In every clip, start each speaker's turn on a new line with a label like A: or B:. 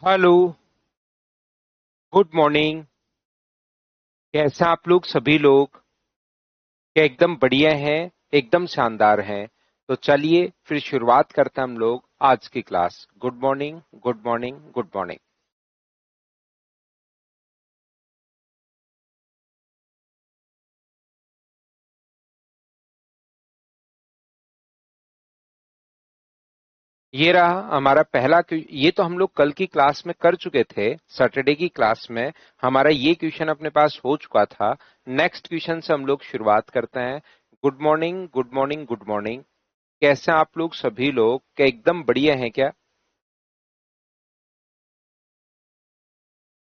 A: Hello. Good morning. कैसे हैं आप लोग सभी लोग? क्या एकदम बढ़िया हैं? एकदम शानदार हैं। तो चलिए फिर शुरुआत करते हैं हम लोग आज की class. Good morning, good morning, good morning. ये रहा हमारा पहला ये तो हम लोग कल की क्लास में कर चुके थे। सैटरडे की क्लास में हमारा ये क्वेश्चन अपने पास हो चुका था। नेक्स्ट क्वेश्चन से हम लोग शुरुआत करते हैं। Good morning, good morning, good morning. कैसे हैं आप लोग सभी लोग? क्या एकदम बढ़िया हैं क्या?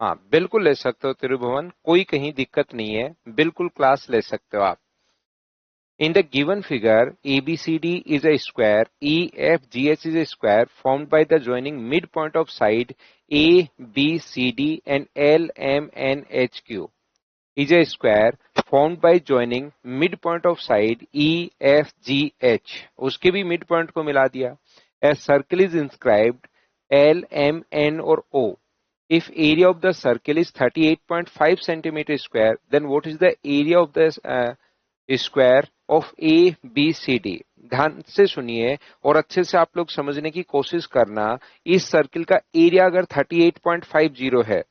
A: हाँ, बिल्कुल ले सकते हो त्रिभुवन, कोई कहीं दिक्कत नहीं है, बिल्कुल क्लास ले सकते हो आप। In the given figure, ABCD is a square, EFGH is a square formed by the joining midpoint of side A, B, C, D and L, M, N, H, Q is a square formed by joining midpoint of side E, F, G, H. उसके भी midpoint को मिला दिया. A circle is inscribed L, M, N और O. If area of the circle is 38.5 centimeter square, then what is the area of the square of A B C D? ध्यान से सुनिए और अच्छे से आप लोग समझने की कोशिश करना। इस सर्किल का एरिया अगर 38.50 है,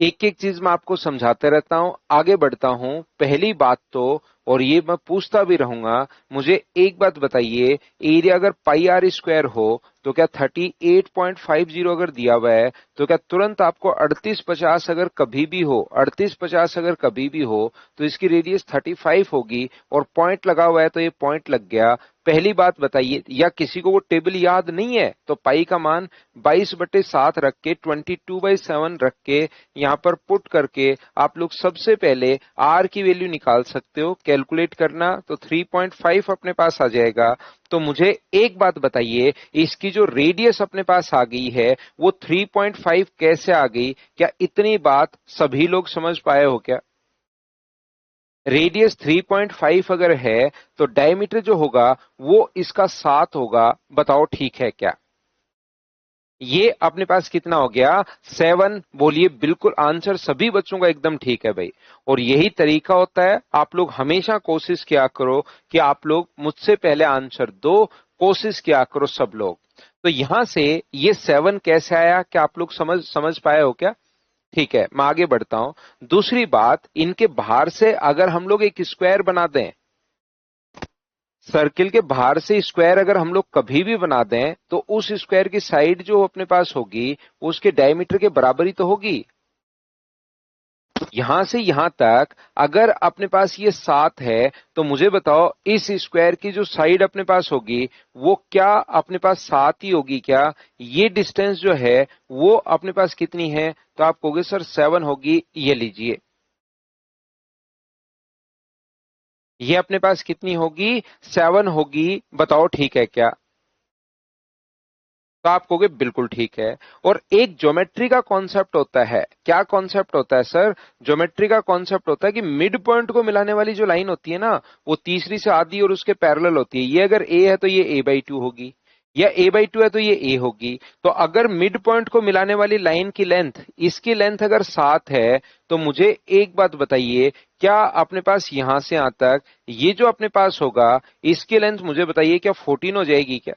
A: एक एक चीज मैं आपको समझाते रहता हूं, आगे बढ़ता हूं। पहली बात तो, और ये मैं पूछता भी रहूंगा, मुझे एक बात बताइए, एरिया अगर पाई आर स्क्वायर हो तो क्या 38.50 अगर दिया हुआ है तो क्या तुरंत आपको 3850 अगर कभी भी हो, 3850 अगर कभी भी हो तो इसकी रेडियस 35 होगी और पॉइंट लगा हुआ है तो ये पॉइंट लग गया। पहली बात बताइए, या किसी को वो टेबल याद नहीं है तो पाई का मान 22/7 रख के 22/7 रख के यहां पर पुट करके आप लोग सबसे पहले आर की वैल्यू निकाल सकते हो। कैलकुलेट करना तो 3.5 अपने पास आ जाएगा। तो मुझे एक बात बताइए, इसकी जो रेडियस अपने पास आ गई है वो 3.5 कैसे आ गई? क्या इतनी बात सभी लोग समझ पाए हो क्या? रेडियस 3.5 अगर है तो डायमीटर जो होगा वो इसका 7 होगा। बताओ ठीक है क्या? ये अपने पास कितना हो गया? 7। बोलिए बिल्कुल, आंसर सभी बच्चों का एकदम ठीक है भाई। और यही तरीका होता है, आप लोग हमेशा कोशिश किया करो कि आप लोग मुझसे पहले आंसर दो। कोशिश किया करो सब लोग। तो यहां से ये 7 कैसे आया? क्या आप लोग समझ समझ पाए हो क्या? ठीक है, मैं आगे बढ़ता हूं। दूसरी बात, इनके बाहर से अगर हम लोग एक स्क्वायर बना दें, सर्किल के बाहर से स्क्वायर अगर हम लोग कभी भी बना दें तो उस स्क्वायर की साइड जो अपने पास होगी वो उसके डायमीटर के बराबर ही तो होगी। यहां से यहां तक अगर अपने पास ये 7 है तो मुझे बताओ इस स्क्वायर की जो साइड अपने पास होगी वो क्या अपने पास 7 ही होगी क्या? ये डिस्टेंस जो है वो अपने पास कितनी है? तो आप कहोगे सर 7 होगी। ये लीजिए, ये अपने पास कितनी होगी? 7 होगी। बताओ ठीक है क्या? तो आप कहोगे बिल्कुल ठीक है। और एक ज्योमेट्री का कॉन्सेप्ट होता है। क्या कॉन्सेप्ट होता है सर? ज्योमेट्री का कॉन्सेप्ट होता है कि मिड पॉइंट को मिलाने वाली जो लाइन होती है ना, वो तीसरी से आधी और उसके पैरेलल होती है। ये अगर ए है तो ये a/2 होगी, या a/2 है तो ये a होगी। तो अगर मिड पॉइंट को मिलाने वाली लाइन की लेंथ, इसकी लेंथ अगर 7 है तो मुझे एक बात बताइए, क्या अपने पास यहां से यहां तक ये जो अपने पास होगा इसकी लेंथ मुझे बताइए क्या 14 हो जाएगी क्या?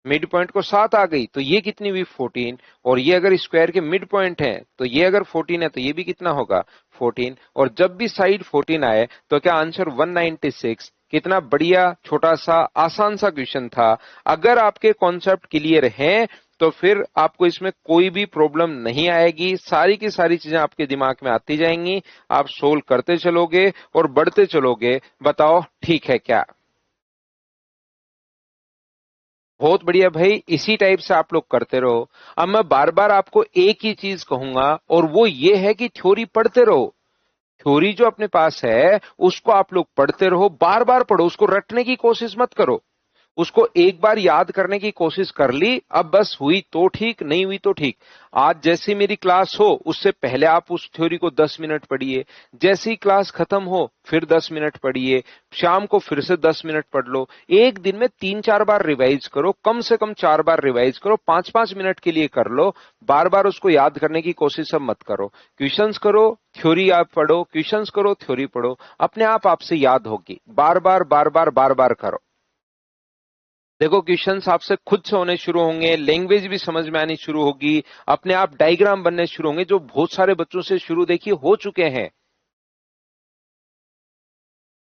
A: मिड पॉइंट को 7 आ गई तो ये कितनी हुई? 14। और ये अगर स्क्वायर के मिड पॉइंट है तो ये अगर 14 है तो ये भी कितना होगा? 14। और जब भी साइड 14 आए तो क्या आंसर 196? कितना बढ़िया छोटा सा आसान सा क्वेश्चन था। अगर आपके कॉन्सेप्ट क्लियर हैं तो फिर आपको इसमें कोई भी प्रॉब्लम नहीं आएगी। सारी की सारी चीजें आपके दिमाग में आती जाएंगी, आप सोल्व करते चलोगे और बढ़ते चलोगे। बताओ ठीक है क्या? बहुत बढ़िया भाई, इसी टाइप से आप लोग करते रहो। अब मैं बार बार आपको एक ही चीज कहूंगा और वो ये है कि थ्योरी पढ़ते रहो। थ्योरी जो अपने पास है उसको आप लोग पढ़ते रहो, बार बार पढ़ो, उसको रटने की कोशिश मत करो। उसको एक बार याद करने की कोशिश कर ली, अब बस हुई तो ठीक, नहीं हुई तो ठीक। आज जैसी मेरी क्लास हो उससे पहले आप उस थ्योरी को 10 मिनट पढ़िए, जैसी क्लास खत्म हो फिर 10 मिनट पढ़िए, शाम को फिर से 10 मिनट पढ़ लो। एक दिन में 3-4 बार रिवाइज करो, कम से कम 4 बार रिवाइज करो, 5-5 मिनट के लिए कर लो। बार बार उसको याद करने की कोशिश अब मत करो। क्वेश्चंस करो, थ्योरी आप पढ़ो, क्वेश्चंस करो, थ्योरी पढ़ो, अपने आप आपसे याद होगी। बार बार बार बार बार बार करो। देखो क्वेश्चंस आपसे खुद से होने शुरू होंगे, लैंग्वेज भी समझ में आनी शुरू होगी, अपने आप डायग्राम बनने शुरू होंगे, जो बहुत सारे बच्चों से शुरू देखिए हो चुके हैं।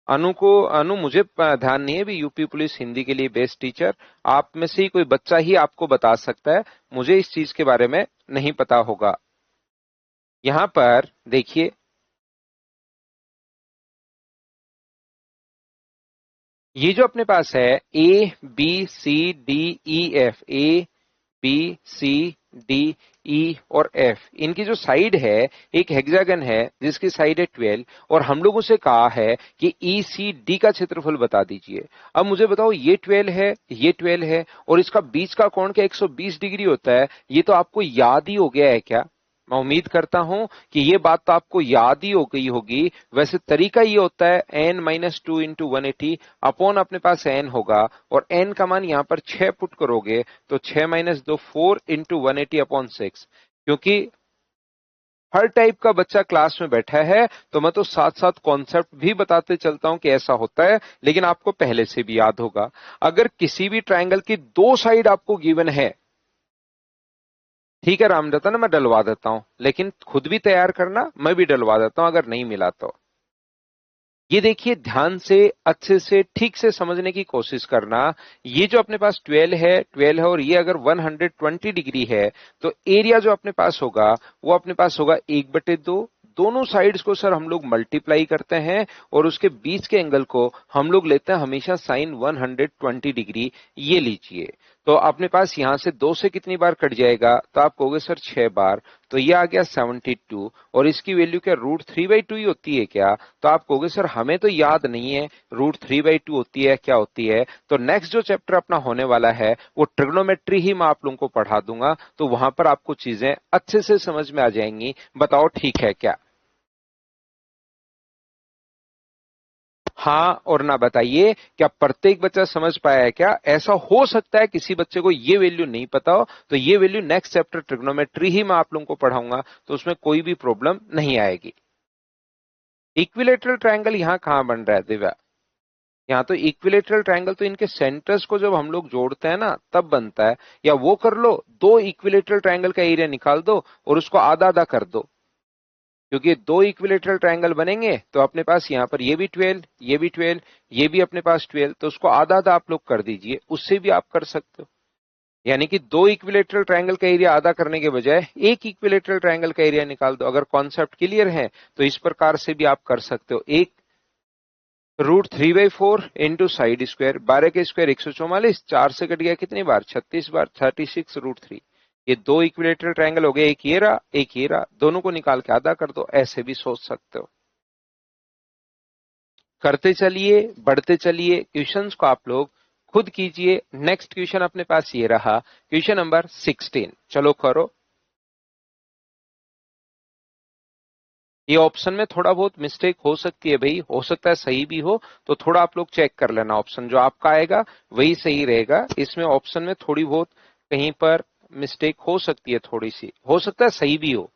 A: अनु मुझे ध्यान नहीं है, भी यूपी पुलिस हिंदी के लिए बेस्ट टीचर, आप में से ही कोई बच्चा ही आपको बता सकता है, मुझे इस चीज के बारे में नहीं पता होगा। यहां पर देखिए, ये जो अपने पास है A B C D E F, A B C D E और एफ, इनकी जो साइड है एक हेक्सागन है जिसकी साइड है 12, और हम लोगों से कहा है कि ई सी डी का क्षेत्रफल बता दीजिए। अब मुझे बताओ, ये 12 है, ये 12 है, और इसका बीच का कोण क्या 120 डिग्री होता है? ये तो आपको याद ही हो गया है क्या? मैं उम्मीद करता हूं कि ये बात तो आपको याद ही हो गई होगी। वैसे तरीका ये होता है n-2 इंटू 180 अपॉन अपने पास n होगा, और n का मान यहां पर 6 पुट करोगे तो 6-2 4 इंटू 180 अपॉन 6। क्योंकि हर टाइप का बच्चा क्लास में बैठा है तो मैं तो साथ साथ कॉन्सेप्ट भी बताते चलता हूं कि ऐसा होता है, लेकिन आपको पहले से भी याद होगा। अगर किसी भी ट्राइंगल की दो साइड आपको गिवन है, ठीक है रामरतन, मैं डलवा देता हूं, लेकिन खुद भी तैयार करना, मैं भी डलवा देता हूं अगर नहीं मिला तो। ये देखिए, ध्यान से अच्छे से ठीक से समझने की कोशिश करना। ये जो अपने पास 12 है और ये अगर 120 डिग्री है, तो एरिया जो अपने पास होगा वो अपने पास होगा 1/2। दोनों साइड्स को सर हम लोग मल्टीप्लाई करते हैं और उसके बीच के एंगल को हम लोग लेते हैं हमेशा साइन 120 डिग्री। ये लीजिए, तो अपने पास यहां से 2 से कितनी बार कट जाएगा, तो आप कहोगे सर 6 बार, तो ये आ गया 72, और इसकी वैल्यू क्या √3/2 ही होती है क्या? तो आप कहोगे सर हमें तो याद नहीं है √3/2 होती है क्या होती है। तो नेक्स्ट जो चैप्टर अपना होने वाला है वो ट्रिग्नोमेट्री ही मैं आप लोगों को पढ़ा दूंगा, तो वहां पर आपको चीजें अच्छे से समझ में आ जाएंगी। बताओ ठीक है क्या? हाँ और ना बताइए, क्या प्रत्येक बच्चा समझ पाया है क्या? ऐसा हो सकता है किसी बच्चे को ये वैल्यू नहीं पता हो, तो ये वैल्यू नेक्स्ट चैप्टर ट्रिग्नोमेट्री ही मैं आप लोगों को पढ़ाऊंगा, तो उसमें कोई भी प्रॉब्लम नहीं आएगी। इक्विलेटरल ट्रायंगल यहाँ कहाँ बन रहा है दिव्या? यहाँ तो इक्विलेटरल ट्रायंगल तो इनके सेंटर्स को जब हम लोग जोड़ते हैं ना तब बनता है। या वो कर लो, दो इक्विलेटरल ट्रायंगल का एरिया निकाल दो और उसको आधा आधा कर दो, क्योंकि दो इक्विलेटरल ट्रायंगल बनेंगे तो अपने पास यहाँ पर ये भी 12, ये भी 12, ये भी अपने पास 12, तो उसको आधा आधा आप लोग कर दीजिए, उससे भी आप कर सकते हो। यानी कि दो इक्विलेटरल ट्रायंगल का एरिया आधा करने के बजाय एक इक्विलेटरल ट्रायंगल का एरिया निकाल दो। अगर कॉन्सेप्ट क्लियर है तो इस प्रकार से भी आप कर सकते हो। एक √3/4 इंटू साइड स्क्वायर, 12 के स्क्वायर 144, 4 से कट गया कितनी बार 36 बार, 36 √3। ये दो इक्विलेटरल ट्रायंगल हो गए, एक ये रहा एक ये रहा, दोनों को निकाल के आधा कर दो, ऐसे भी सोच सकते हो। करते चलिए, बढ़ते चलिए, क्वेश्चंस को आप लोग खुद कीजिए। नेक्स्ट क्वेश्चन अपने पास ये रहा, क्वेश्चन नंबर 16, चलो करो। ये ऑप्शन में थोड़ा बहुत मिस्टेक हो सकती है भाई, हो सकता है सही भी हो, तो थोड़ा आप लोग चेक कर लेना। ऑप्शन जो आपका आएगा वही सही रहेगा, इसमें ऑप्शन में थोड़ी बहुत कहीं पर मिस्टेक हो सकती है, थोड़ी सी हो सकता है सही भी हो,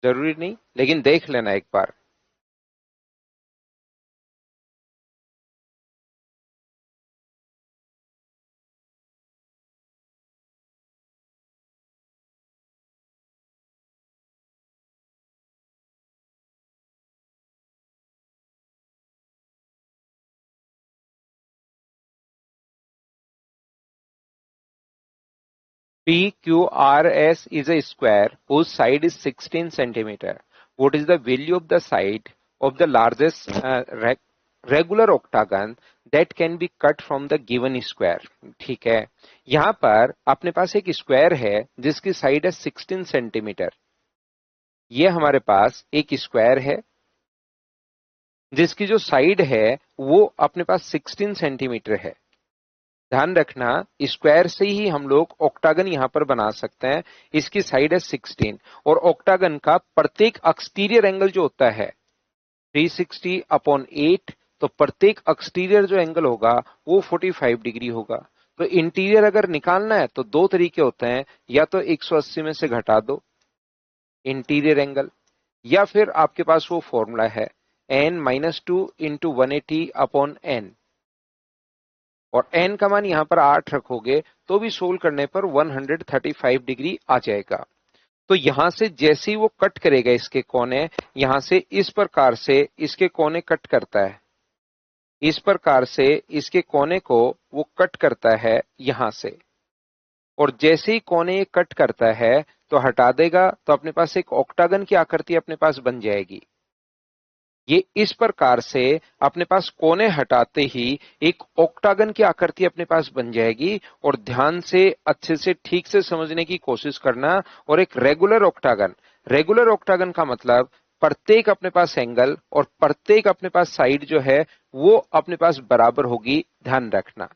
A: जरूरी नहीं, लेकिन देख लेना एक बार। PQRS is a square whose side is 16 centimeter. What is the value of the side of the largest regular octagon that can be cut from the given square? ठीक है, यहां पर अपने पास एक स्क्वायर है जिसकी साइड है 16 सेंटीमीटर। ये हमारे पास एक स्क्वायर है जिसकी जो साइड है वो अपने पास 16 सेंटीमीटर है। ध्यान रखना, स्क्वायर से ही हम लोग ऑक्टागन यहां पर बना सकते हैं। इसकी साइड है 16 और ऑक्टागन का प्रत्येक एक्सटीरियर एंगल जो होता है 360/8, तो प्रत्येक एक्सटीरियर जो एंगल होगा वो 45 डिग्री होगा। तो इंटीरियर अगर निकालना है तो दो तरीके होते हैं, या तो 180 में से घटा दो इंटीरियर एंगल, या फिर आपके पास वो फॉर्मूला है n-2 इंटू 180/n, और n का मान यहां पर 8 रखोगे तो भी सोल्व करने पर 135 डिग्री आ जाएगा। तो यहां से जैसे ही वो कट करेगा इसके कोने, यहां से इस प्रकार से इसके कोने कट करता है, इस प्रकार से इसके कोने को वो कट करता है यहां से, और जैसे ही कोने ये कट करता है तो हटा देगा, तो अपने पास एक ऑक्टागन की आकृति अपने पास बन जाएगी। ये इस प्रकार से अपने पास कोने हटाते ही एक ऑक्टागन की आकृति अपने पास बन जाएगी। और ध्यान से अच्छे से ठीक से समझने की कोशिश करना। और एक रेगुलर ऑक्टागन का मतलब प्रत्येक अपने पास एंगल और प्रत्येक अपने पास साइड जो है वो अपने पास बराबर होगी। ध्यान रखना,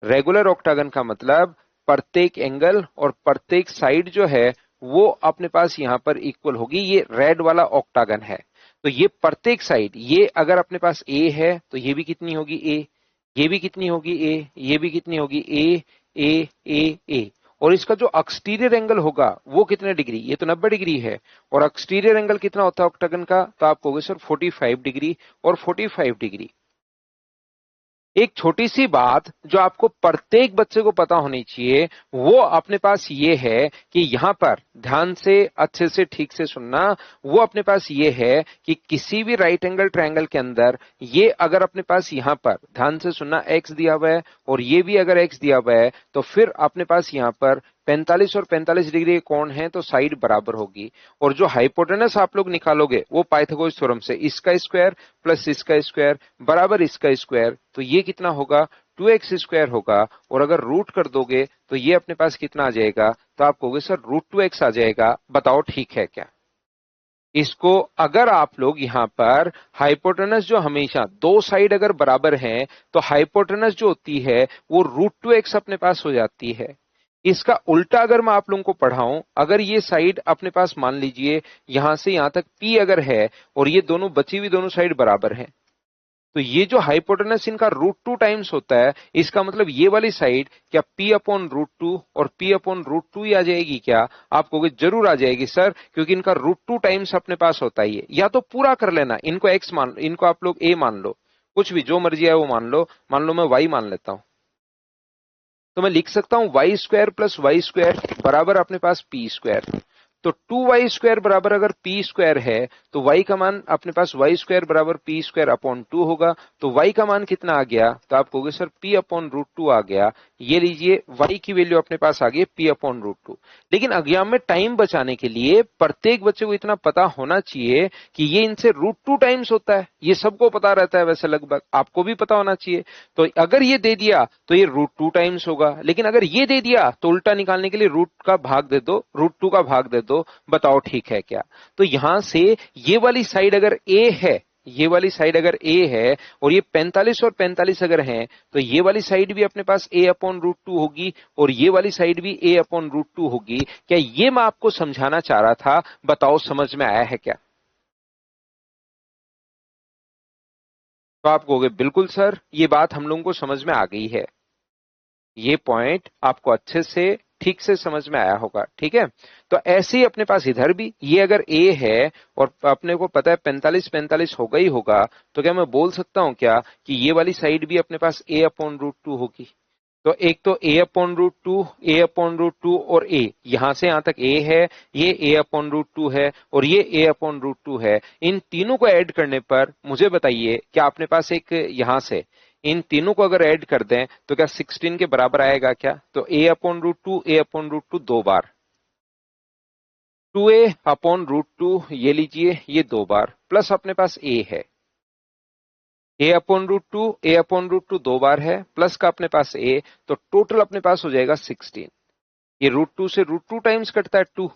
A: रेगुलर ऑक्टागन का मतलब प्रत्येक एंगल और प्रत्येक साइड जो है वो अपने पास यहां पर इक्वल होगी। ये रेड वाला ऑक्टागन है, तो ये प्रत्येक साइड, ये अगर अपने पास ए है तो ये भी कितनी होगी ए, ये भी कितनी होगी ए, ये भी कितनी होगी ए ए ए ए। और इसका जो एक्सटीरियर एंगल होगा वो कितने डिग्री, ये तो 90 डिग्री है, और एक्सटीरियर एंगल कितना होता है ऑक्टागन का, तो आप कहोगे सर 45 डिग्री और 45 डिग्री। एक छोटी सी बात जो आपको प्रत्येक बच्चे को पता होनी चाहिए वो अपने पास ये है कि यहां पर ध्यान से अच्छे से ठीक से सुनना। वो अपने पास ये है कि किसी भी राइट एंगल ट्रायंगल के अंदर ये अगर अपने पास यहां पर ध्यान से सुनना x दिया हुआ है और ये भी अगर x दिया हुआ है, तो फिर अपने पास यहां पर 45 और 45 डिग्री कोण है, तो साइड बराबर होगी। और जो हाइपोटेनस आप लोग निकालोगे वो पाइथागोरस थ्योरम से, इसका स्क्वायर प्लस इसका स्क्वायर बराबर इसका स्क्वायर, तो ये कितना होगा 2x स्क्वायर होगा। और अगर रूट कर दोगे तो ये अपने पास कितना आ जाएगा, तो आप कहोगे सर √2x आ जाएगा। बताओ ठीक है क्या। इसको अगर आप लोग यहां पर हाइपोटेनस जो हमेशा दो साइड अगर बराबर हैं, तो हाइपोटेनस जो होती है वो √2x अपने पास हो जाती है। इसका उल्टा अगर मैं आप लोगों को पढ़ाऊं, अगर ये साइड अपने पास मान लीजिए यहां से यहां तक p अगर है और ये दोनों बची हुई दोनों साइड बराबर है, तो ये जो हाइपोटेनस इनका √2 टाइम्स होता है, इसका मतलब ये वाली साइड क्या p/√2 और p/√2 ही आ जाएगी क्या। आप कहोगे जरूर आ जाएगी सर, क्योंकि इनका √2 टाइम्स अपने पास होता ही है। या तो पूरा कर लेना, इनको x मान, इनको आप लोग a मान लो, कुछ भी जो मर्जी है वो मान लो मैं y मान लेता हूं, तो मैं लिख सकता हूं y² प्लस y² बराबर अपने पास p²। तो 2y² बराबर अगर p² है तो y का मान अपने पास y² बराबर p²/2 होगा। तो y का मान कितना आ गया, तो आप कहोगे सर p/√2 आ गया। ये लीजिए y की वैल्यू अपने पास आ गई p/√2। लेकिन एग्जाम में टाइम बचाने के लिए प्रत्येक बच्चे को इतना पता होना चाहिए कि ये इनसे √2 टाइम्स होता है। ये सबको पता रहता है, वैसे लगभग आपको भी पता होना चाहिए। तो अगर ये दे दिया तो ये √2 टाइम्स होगा, लेकिन अगर ये दे दिया तो उल्टा निकालने के लिए रूट का भाग दे दो, √2 का भाग दे दो। बताओ ठीक है क्या। तो यहां से ये वाली साइड अगर a है, ये वाली साइड अगर a है और ये 45 और 45 अगर हैं, तो ये वाली साइड भी अपने पास a/√2 होगी और ये वाली साइड भी a/√2 होगी। क्या ये मैं आपको समझाना चाह रहा था, बताओ समझ में आया है क्या। तो आप कहोगे बिल्कुल सर, ये बात हम लोगों को समझ में आ गई है। ये पॉइंट आपको अच्छे से ठीक से समझ में आया होगा, ठीक है। तो ऐसे ही अपने पास इधर भी ये अगर a है और अपने को पता है 45-45 होगा ही होगा, तो क्या मैं बोल सकता हूं क्या कि ये वाली साइड भी अपने पास a/√2 होगी। तो एक तो a/√2 और a, यहां से यहां तक a है, ये a/√2 है और ये a/√2 है। इन तीनों को ऐड करने पर मुझे बताइए क्या अपने पास एक यहां से इन तीनों को अगर ऐड कर दें तो क्या 16 के बराबर आएगा क्या। तो a/√2 दो बार, 2a/√2 ये लीजिए ये दो बार, प्लस अपने पास a है, a/√2 दो बार है, प्लस का अपने पास a, तो टोटल अपने पास हो जाएगा 16। ये √2 से √2 टाइम्स कटता है 2।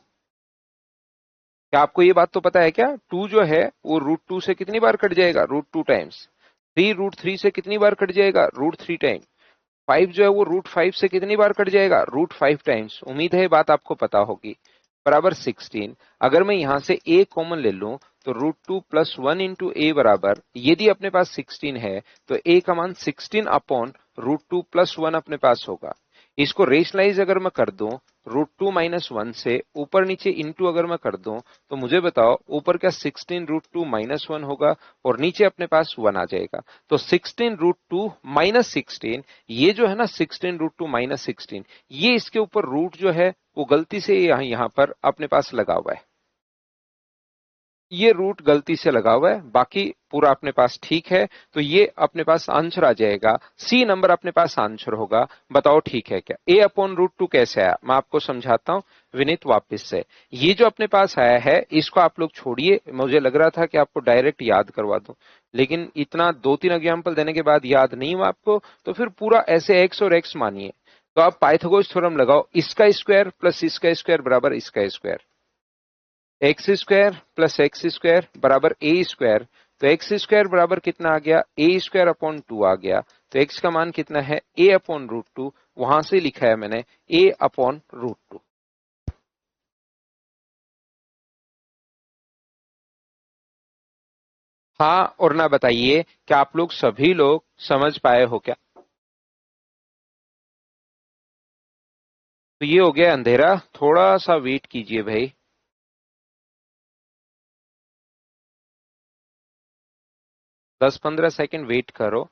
A: क्या आपको ये बात तो पता है क्या, 2 जो है वो √2 से कितनी बार कट जाएगा, √2 टाइम्स। 3 √3 से कितनी बार कट जाएगा, √3 टाइम। 5 जो है वो √5 से कितनी बार कट जाएगा? √5 टाइम्स। उम्मीद है ये बात आपको पता होगी। बराबर 16। अगर मैं यहां से a कॉमन ले लूं तो √2 + 1 इंटू ए बराबर, यदि अपने पास 16 है तो a का मान 16 अपॉन √2 + 1 अपने पास होगा। इसको रेशनलाइज अगर मैं कर दूं √2 - 1 से ऊपर नीचे इंटू अगर मैं कर दूं तो मुझे बताओ ऊपर क्या 16 √2 - 1 होगा और नीचे अपने पास 1 आ जाएगा। तो 16 √2 - 16, ये जो है ना 16 √2 - 16, ये इसके ऊपर रूट जो है वो गलती से यहां पर अपने पास लगा हुआ है। ये रूट गलती से लगा हुआ है, बाकी पूरा अपने पास ठीक है। तो ये अपने पास आंसर आ जाएगा, सी नंबर अपने पास आंसर होगा। बताओ ठीक है क्या? a अपॉन √2 कैसे आया, मैं आपको समझाता हूं विनीत वापस से। ये जो अपने पास आया है इसको आप लोग छोड़िए, मुझे लग रहा था कि आपको डायरेक्ट याद करवा दूं, लेकिन इतना 2-3 एग्जाम्पल देने के बाद याद नहीं हुआ आपको, तो फिर पूरा ऐसे x और x मानिए। तो आप पाइथागोरस थ्योरम लगाओ, इसका स्क्वायर प्लस इसका स्क्वायर बराबर इसका square, x square plus x square बराबर ए स्क्वायर। तो एक्स स्क्वायर बराबर कितना आ गया? ए स्क्वायर अपॉन 2 आ गया। तो एक्स का मान कितना है? ए अपॉन √2, वहां से लिखा है मैंने ए अपॉन √2। हाँ और ना बताइए क्या आप लोग सभी लोग समझ पाए हो क्या? तो ये हो गया अंधेरा, थोड़ा सा वेट कीजिए भाई। 10-15 सेकंड वेट करो।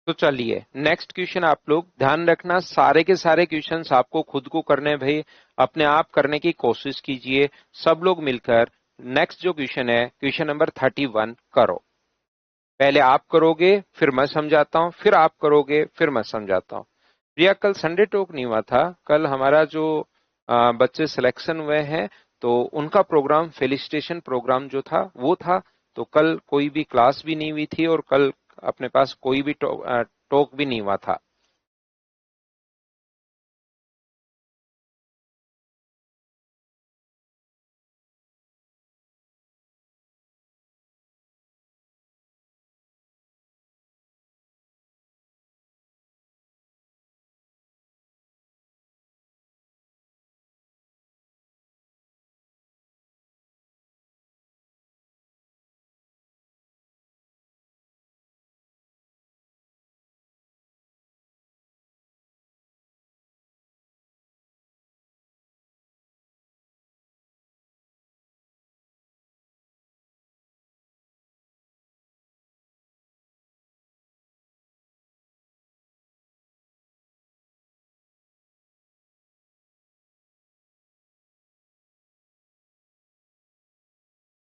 A: तो चलिए नेक्स्ट क्वेश्चन आप लोग ध्यान रखना, सारे के सारे क्वेश्चंस आपको खुद को करने हैं भाई, अपने आप करने की कोशिश कीजिए सब लोग मिलकर। नेक्स्ट जो क्वेश्चन है क्वेश्चन नंबर 31 करो। पहले आप करोगे फिर मैं समझाता हूं, फिर आप करोगे फिर मैं समझाता हूं। प्रिया कल संडे टॉक नहीं हुआ था, कल हमारा जो बच्चे सिलेक्शन हुए हैं तो उनका प्रोग्राम फेलिसिटेशन प्रोग्राम जो था वो था। तो कल कोई भी क्लास भी नहीं हुई थी और कल अपने पास कोई भी टॉक भी नहीं हुआ था।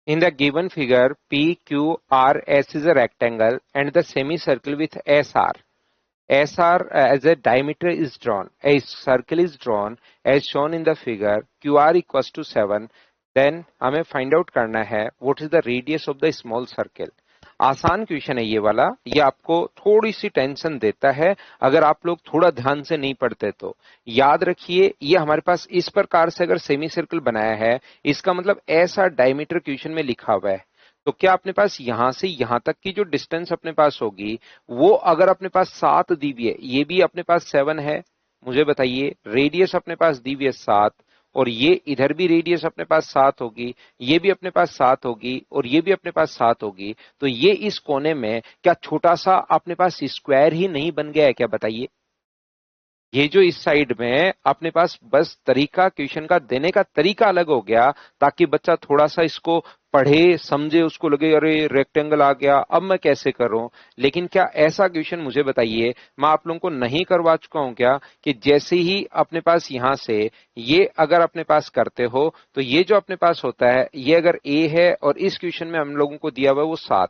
A: In the given figure, PQRS is a rectangle and the semicircle with SR. SR as a diameter is drawn. A circle is drawn as shown in the figure. QR equals to 7. Then हमें find out करना है what is the radius of the small circle. आसान question है ये वाला, ये आपको थोड़ी सी टेंशन देता है अगर आप लोग थोड़ा ध्यान से नहीं पढ़ते तो। याद रखिए ये हमारे पास इस प्रकार से अगर सेमी सर्कल बनाया है, इसका मतलब ऐसा डायमीटर क्वेश्चन में लिखा हुआ है। तो क्या अपने पास यहां से यहां तक की जो डिस्टेंस अपने पास होगी वो अगर अपने पास 7 दी हुई है, ये भी अपने पास 7 है, मुझे बताइए रेडियस अपने पास दी हुई है 7, और ये इधर भी रेडियस अपने पास 7 होगी, ये भी अपने पास 7 होगी और ये भी अपने पास 7 होगी। तो ये इस कोने में क्या छोटा सा अपने पास स्क्वायर ही नहीं बन गया है क्या? बताइए। ये जो इस साइड में अपने पास बस तरीका क्वेश्चन का देने का तरीका अलग हो गया, ताकि बच्चा थोड़ा सा इसको पढ़े समझे, उसको लगे अरे रेक्टेंगल आ गया अब मैं कैसे करूं। लेकिन क्या ऐसा क्वेश्चन मुझे बताइए मैं आप लोगों को नहीं करवा चुका हूं क्या, कि जैसे ही अपने पास यहां से ये अगर अपने पास करते हो तो ये जो अपने पास होता है ये अगर ए है और इस क्वेश्चन में हम लोगों को दिया हुआ है वो 7,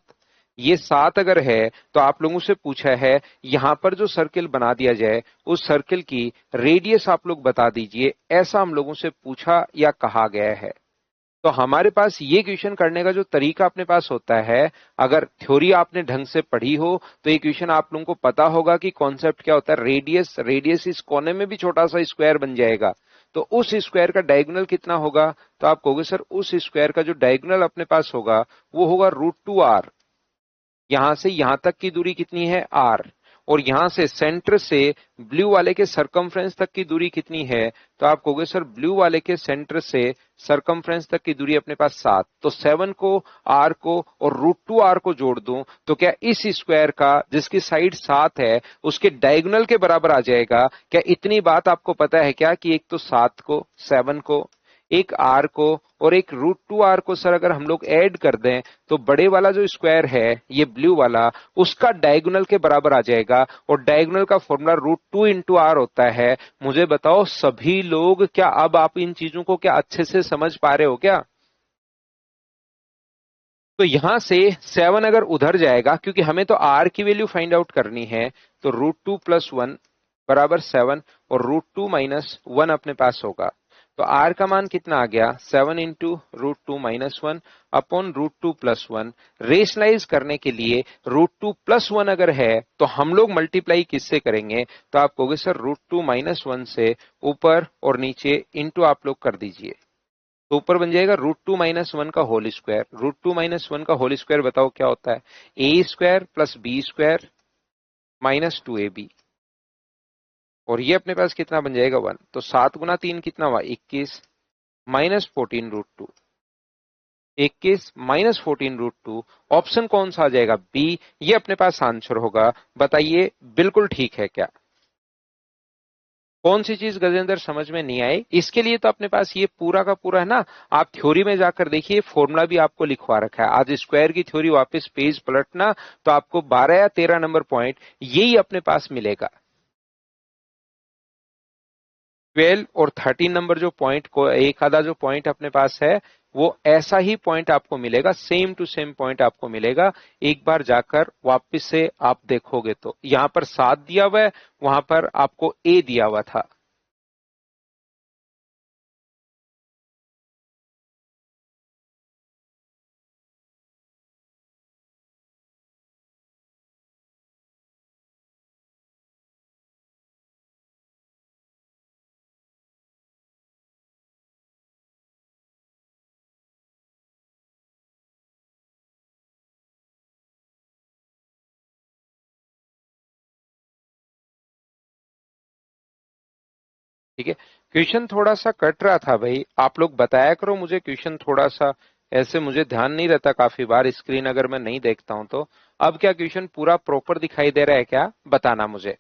A: ये 7 अगर है तो आप लोगों से पूछा है यहां पर जो सर्किल बना दिया जाए उस सर्किल की रेडियस आप लोग बता दीजिए, ऐसा हम लोगों से पूछा या कहा गया है। तो हमारे पास ये क्वेश्चन करने का जो तरीका अपने पास होता है, अगर थ्योरी आपने ढंग से पढ़ी हो तो ये क्वेश्चन आप लोगों को पता होगा कि कॉन्सेप्ट क्या होता है। रेडियस रेडियस इस कोने में भी छोटा सा स्क्वायर बन जाएगा, तो उस स्क्वायर का डायगोनल कितना होगा, तो आप कहोगे सर उस स्क्वायर का जो डायगोनल अपने पास होगा वो होगा √2r। यहां से यहां तक की दूरी कितनी है r, और यहां से सेंटर से ब्लू वाले के सरकमफ्रेंस तक की दूरी कितनी है, तो आप कहोगे सर ब्लू वाले के सेंटर से सरकमफ्रेंस तक की दूरी अपने पास 7, तो 7 को r को और √2r को जोड़ दूं तो क्या इस स्क्वायर का जिसकी साइड 7 है उसके डायगोनल के बराबर आ जाएगा। क्या इतनी बात आपको पता है क्या कि एक तो 7 को 7 को एक r को और एक √2r को सर अगर हम लोग ऐड कर दें तो बड़े वाला जो स्क्वायर है ये ब्लू वाला उसका डायगोनल के बराबर आ जाएगा, और डायगोनल का फॉर्मूला √2 इंटू r होता है। मुझे बताओ सभी लोग क्या अब आप इन चीजों को क्या अच्छे से समझ पा रहे हो क्या। तो यहां से 7 अगर उधर जाएगा क्योंकि हमें तो r की वैल्यू फाइंड आउट करनी है, तो √2 + 1 बराबर 7 और √2 - 1 अपने पास होगा। तो r का मान कितना आ गया 7 इंटू √2 - 1 अपॉन √2 + 1। रेशनलाइज करने के लिए √2 + 1 अगर है तो हम लोग मल्टीप्लाई किससे करेंगे, तो आप कहोगे सर √2 - 1 से ऊपर और नीचे इंटू आप लोग कर दीजिए, तो ऊपर बन जाएगा √2 - 1 का होल स्क्वायर। √2 - 1 का होल स्क्वायर बताओ क्या होता है, a² + b² -2ab, और ये अपने पास कितना बन जाएगा 1, तो 7 गुना 3 कितना हुआ 21 -14 √2, 21 -14 √2। ऑप्शन कौन सा आ जाएगा बी, ये अपने पास आंसर होगा। बताइए बिल्कुल ठीक है क्या। कौन सी चीज गजेंद्र समझ में नहीं आई, इसके लिए तो अपने पास ये पूरा का पूरा है ना, आप थ्योरी में जाकर देखिए फॉर्मूला भी आपको लिखवा रखा है। आज स्क्वायर की थ्योरी वापस पेज पलटना तो आपको 12 या 13 नंबर पॉइंट यही अपने पास मिलेगा। 12 और 13 नंबर जो पॉइंट को एक आधा जो पॉइंट अपने पास है वो ऐसा ही पॉइंट आपको मिलेगा, सेम टू सेम पॉइंट आपको मिलेगा। एक बार जाकर वापस से आप देखोगे तो यहां पर 7 दिया हुआ है, वहां पर आपको ए दिया हुआ था। ठीक है, क्वेश्चन थोड़ा सा कट रहा था भाई, आप लोग बताया करो मुझे क्वेश्चन थोड़ा सा, ऐसे मुझे ध्यान नहीं रहता काफी बार स्क्रीन अगर मैं नहीं देखता हूं तो। अब क्या क्वेश्चन पूरा प्रॉपर दिखाई दे रहा है क्या, बताना मुझे।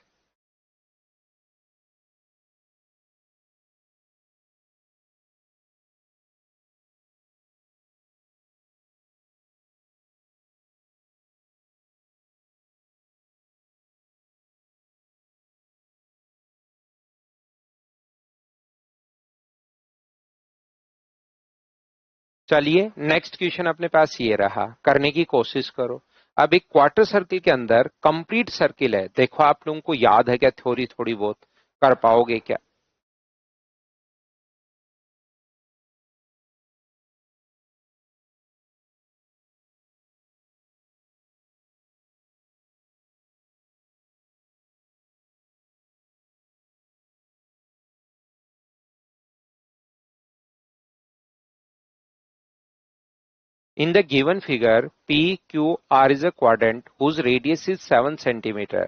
A: चलिए नेक्स्ट क्वेश्चन अपने पास ये रहा, करने की कोशिश करो। अब एक क्वार्टर सर्किल के अंदर कंप्लीट सर्किल है, देखो आप लोगों को याद है क्या थ्योरी, थोड़ी बहुत कर पाओगे क्या। In the given figure, PQR is a quadrant whose radius is 7 centimeter.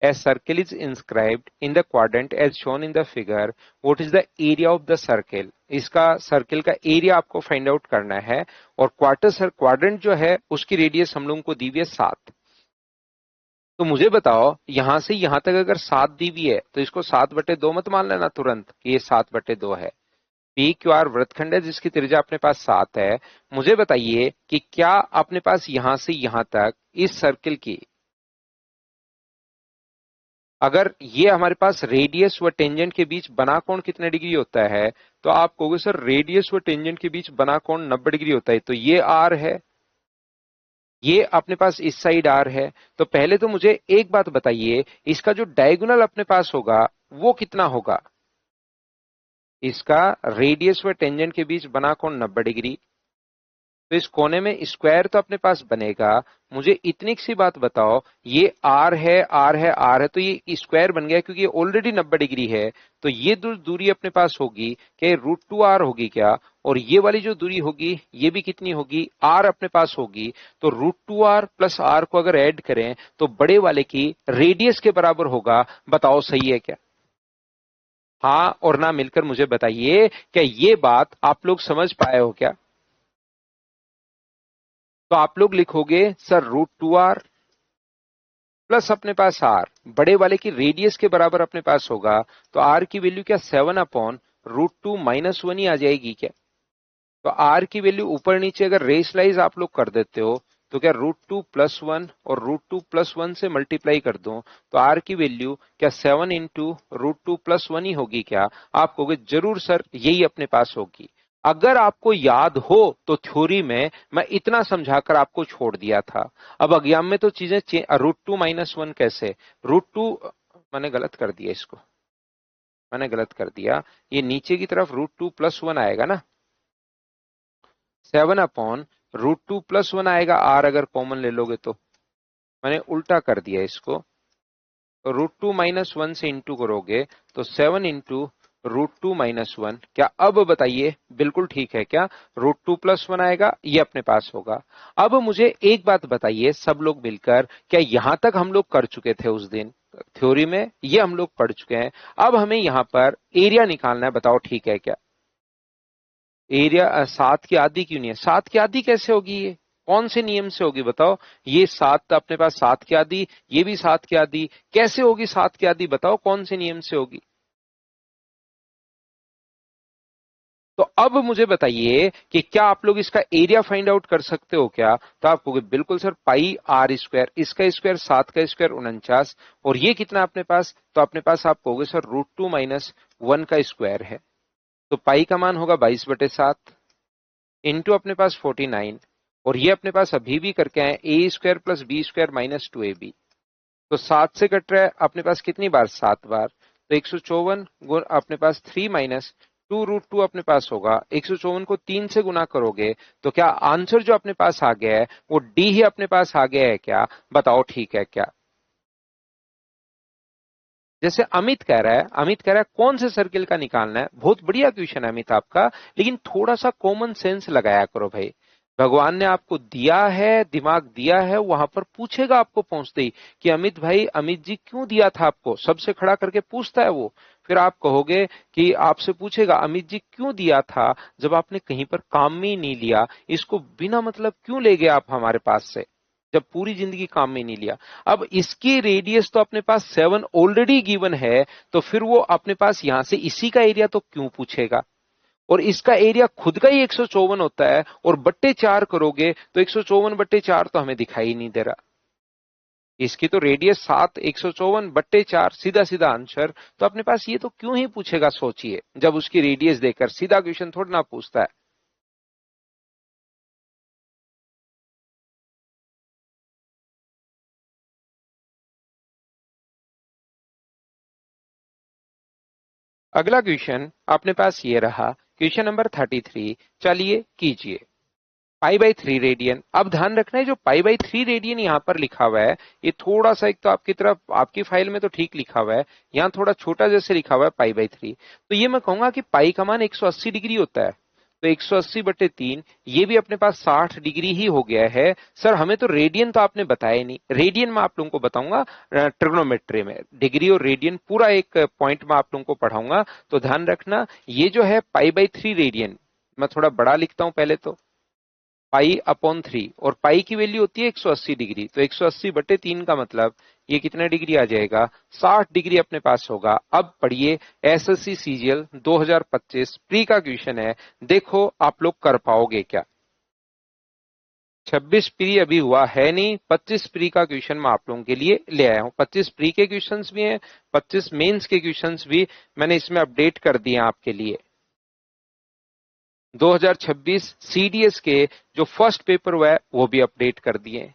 A: A circle is inscribed in the quadrant as shown in the figure. What is the area of the circle? इसका circle का area आपको find out करना है, और quadrant जो है उसकी radius हम लोगों को दी हुई है 7। तो मुझे बताओ यहां से यहां तक अगर 7 दी हुई है तो इसको 7/2 मत मान लेना तुरंत कि ये 7/2 है। पी क्यू आर वृत्तखंड है जिसकी त्रिज्या अपने पास 7 है। मुझे बताइए कि क्या अपने पास यहां से यहां तक इस सर्किल की, अगर ये हमारे पास रेडियस व टेंजेंट के बीच बना कोण कितने डिग्री होता है, तो आप कहोगे सर रेडियस व टेंजेंट के बीच बना कोण 90 डिग्री होता है, तो ये आर है, ये अपने पास इस साइड आर है। तो पहले तो मुझे एक बात बताइए, इसका जो डायगोनल अपने पास होगा वो कितना होगा? इसका रेडियस व टेंजेंट के बीच बना कोण 90 डिग्री, तो इस कोने में स्क्वायर तो अपने पास बनेगा। मुझे इतनी सी बात बताओ, ये आर है आर है आर है, तो ये स्क्वायर बन गया क्योंकि ये ऑलरेडी 90 डिग्री है। तो ये दूरी अपने पास होगी क्या? √2r होगी क्या? और ये वाली जो दूरी होगी ये भी कितनी होगी? आर अपने पास होगी। तो √2r प्लस आर को अगर ऐड करें तो बड़े वाले की रेडियस के बराबर होगा। बताओ सही है क्या? हाँ और ना मिलकर मुझे बताइए क्या ये बात आप लोग समझ पाए हो क्या? तो आप लोग लिखोगे सर √2r प्लस अपने पास आर, बड़े वाले की रेडियस के बराबर अपने पास होगा। तो आर की वैल्यू क्या 7/√2 - 1 ही आ जाएगी क्या? तो आर की वैल्यू ऊपर नीचे अगर रेशलाइज आप लोग कर देते हो तो क्या √2 + 1 और √2 + 1 से मल्टीप्लाई कर दो तो आर की वैल्यू क्या 7 × √2 + 1 ही होगी क्या? आप कहोगे जरूर सर यही अपने पास होगी। अगर आपको याद हो तो थ्योरी में मैं इतना समझाकर आपको छोड़ दिया था। अब एग्जाम में तो चीजें √2 - 1 कैसे? √2 मैंने गलत कर दिया, इसको मैंने गलत कर दिया। ये नीचे की तरफ √2 + 1 आएगा ना, 7/√2 + 1 आएगा। आर अगर कॉमन ले लोगे तो मैंने उल्टा कर दिया इसको। तो √2 - 1 से इंटू करोगे तो 7 × √2 - 1। क्या अब बताइए बिल्कुल ठीक है क्या? √2 + 1 आएगा, ये अपने पास होगा। अब मुझे एक बात बताइए सब लोग मिलकर, क्या यहां तक हम लोग कर चुके थे उस दिन थ्योरी में? ये हम लोग पढ़ चुके हैं। अब हमें यहां पर एरिया निकालना है, बताओ ठीक है क्या? एरिया 7 की आधी क्यों नहीं है? 7 की आधी कैसे होगी? ये कौन से नियम से होगी बताओ? ये 7 अपने पास 7 की आधी, ये भी 7 की आधी, कैसे होगी 7 की आधी? बताओ कौन से नियम से होगी? तो अब मुझे बताइए कि क्या आप लोग इसका एरिया फाइंड आउट कर सकते हो क्या? तो आप कहोगे बिल्कुल सर, πr², इसका स्क्वायर 7 का स्क्वायर 49, और ये कितना अपने पास? तो अपने पास आप कहोगे सर √2 - 1 का स्क्वायर है। तो पाई का मान होगा 22/7 इंटू अपने पास 49, और ये अपने पास अभी भी करके आए a² + b² - 2ab। तो 7 से कट रहा है अपने पास कितनी बार? 7 बार। तो 154 गुण अपने पास 3 - 2√2 अपने पास होगा। 154 को 3 से गुना करोगे तो क्या आंसर जो अपने पास आ गया है वो डी ही अपने पास आ गया है क्या? बताओ ठीक है क्या? जैसे अमित कह रहा है कौन से सर्किल का निकालना है। बहुत बढ़िया क्वेश्चन है अमित आपका, लेकिन थोड़ा सा कॉमन सेंस लगाया करो भाई। भगवान ने आपको दिया है, दिमाग दिया है, वहां पर पूछेगा आपको पहुंचते ही कि अमित भाई, अमित जी क्यों दिया था आपको? सबसे खड़ा करके पूछता है वो। फिर आप कहोगे कि आपसे पूछेगा अमित जी क्यों दिया था जब आपने कहीं पर काम में ही नहीं लिया, इसको बिना मतलब क्यों ले गए आप हमारे पास से जब पूरी जिंदगी काम में नहीं लिया? अब इसकी रेडियस तो अपने पास 7 ऑलरेडी गिवन है, तो फिर वो अपने पास यहां से इसी का एरिया तो क्यों पूछेगा? और इसका एरिया खुद का ही 154 होता है, और बट्टे 4 करोगे तो 154/4 तो हमें दिखाई नहीं दे रहा। इसकी तो रेडियस 7, 154/4 सीधा सीधा आंसर। तो अपने पास ये तो क्यों ही पूछेगा? सोचिए, जब उसकी रेडियस देकर सीधा क्वेश्चन थोड़ा ना पूछता है। अगला क्वेश्चन अपने पास ये रहा, क्वेश्चन नंबर 33। चलिए कीजिए। π/3 रेडियन। अब ध्यान रखना है जो π/3 रेडियन यहाँ पर लिखा हुआ है, ये थोड़ा सा, एक तो आपकी तरफ आपकी फाइल में तो ठीक लिखा हुआ है, यहाँ थोड़ा छोटा जैसे लिखा हुआ है π/3। तो ये मैं कहूंगा कि पाई का मान 180 डिग्री होता है। तो 180/3, ये भी अपने पास 60 डिग्री ही हो गया है। सर हमें तो रेडियन तो आपने बताया नहीं। रेडियन में आप लोगों को बताऊंगा ट्रिग्नोमेट्री में, डिग्री और रेडियन पूरा एक पॉइंट में आप लोगों को पढ़ाऊंगा। तो ध्यान रखना, ये जो है π/3 रेडियन, मैं थोड़ा बड़ा लिखता हूं पहले तो। पाई अपॉन 3, और पाई की वैल्यू होती है 180 डिग्री, तो 180/3 का मतलब ये कितना डिग्री आ जाएगा, 60 डिग्री अपने पास होगा। अब पढ़िए एसएससी सीजीएल 2025 प्री का क्वेश्चन है, देखो आप लोग कर पाओगे क्या। 26 प्री अभी हुआ है नहीं, 25 प्री का क्वेश्चन मैं आप लोगों के लिए ले आया हूं। 25 प्री के क्वेश्चंस भी हैं, 25 मेंस के क्वेश्चंस भी मैंने इसमें अपडेट कर दिए आपके लिए। 2026 सीडीएस के जो फर्स्ट पेपर हुआ है वो भी अपडेट कर दिए।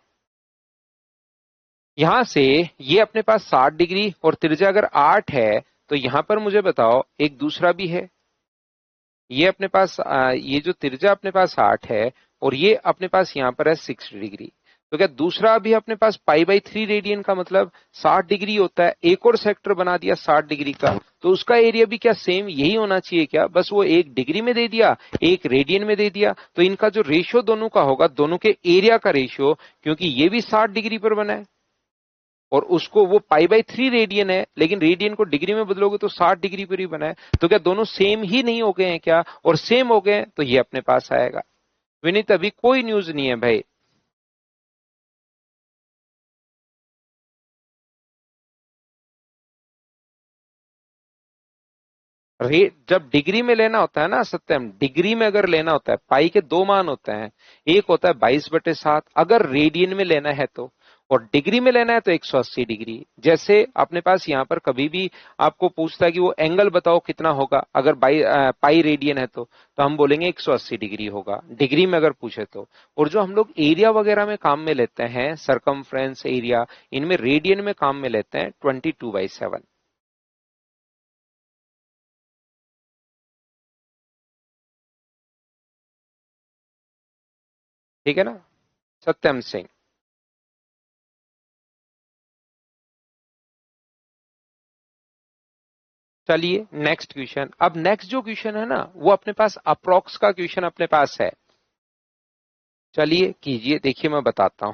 A: यहां से ये अपने पास 60 डिग्री और त्रिज्या अगर 8 है, तो यहां पर मुझे बताओ एक दूसरा भी है। ये अपने पास ये जो त्रिज्या अपने पास 8 है और ये अपने पास यहां पर है 60 डिग्री, तो क्या दूसरा भी अपने पास पाई/3 रेडियन का मतलब 60 डिग्री होता है। एक और सेक्टर बना दिया 60 डिग्री का, तो उसका एरिया भी क्या सेम यही होना चाहिए क्या, बस वो एक डिग्री में दे दिया, एक रेडियन में दे दिया, तो इनका जो रेशियो दोनों का होगा, दोनों के एरिया का रेशियो, क्योंकि ये भी 60 डिग्री पर बना है और उसको वो पाई/3 रेडियन है, लेकिन रेडियन को डिग्री में बदलोगे तो 60 डिग्री पर ही बना है, तो क्या दोनों सेम ही नहीं हो गए हैं क्या, और सेम हो गए हैं तो ये अपने पास आएगा। विनीत अभी कोई न्यूज नहीं है भाई। जब डिग्री में लेना होता है ना सत्यम, डिग्री में अगर लेना होता है, पाई के दो मान होते हैं, एक होता है 22/7 अगर रेडियन में लेना है तो, और डिग्री में लेना है तो 180 डिग्री। जैसे अपने पास यहाँ पर कभी भी आपको पूछता है कि वो एंगल बताओ कितना होगा, अगर पाई रेडियन है तो हम बोलेंगे 180 डिग्री होगा, डिग्री में अगर पूछे तो। और जो हम लोग एरिया वगैरह में काम में लेते हैं, सरकमफ्रेंस एरिया, इनमें रेडियन में काम में लेते हैं 22/7। ठीक है ना सत्यम सिंह। चलिए नेक्स्ट क्वेश्चन। अब नेक्स्ट जो क्वेश्चन है ना वो अपने पास अप्रोक्स का क्वेश्चन अपने पास है। चलिए कीजिए, देखिए मैं बताता हूं।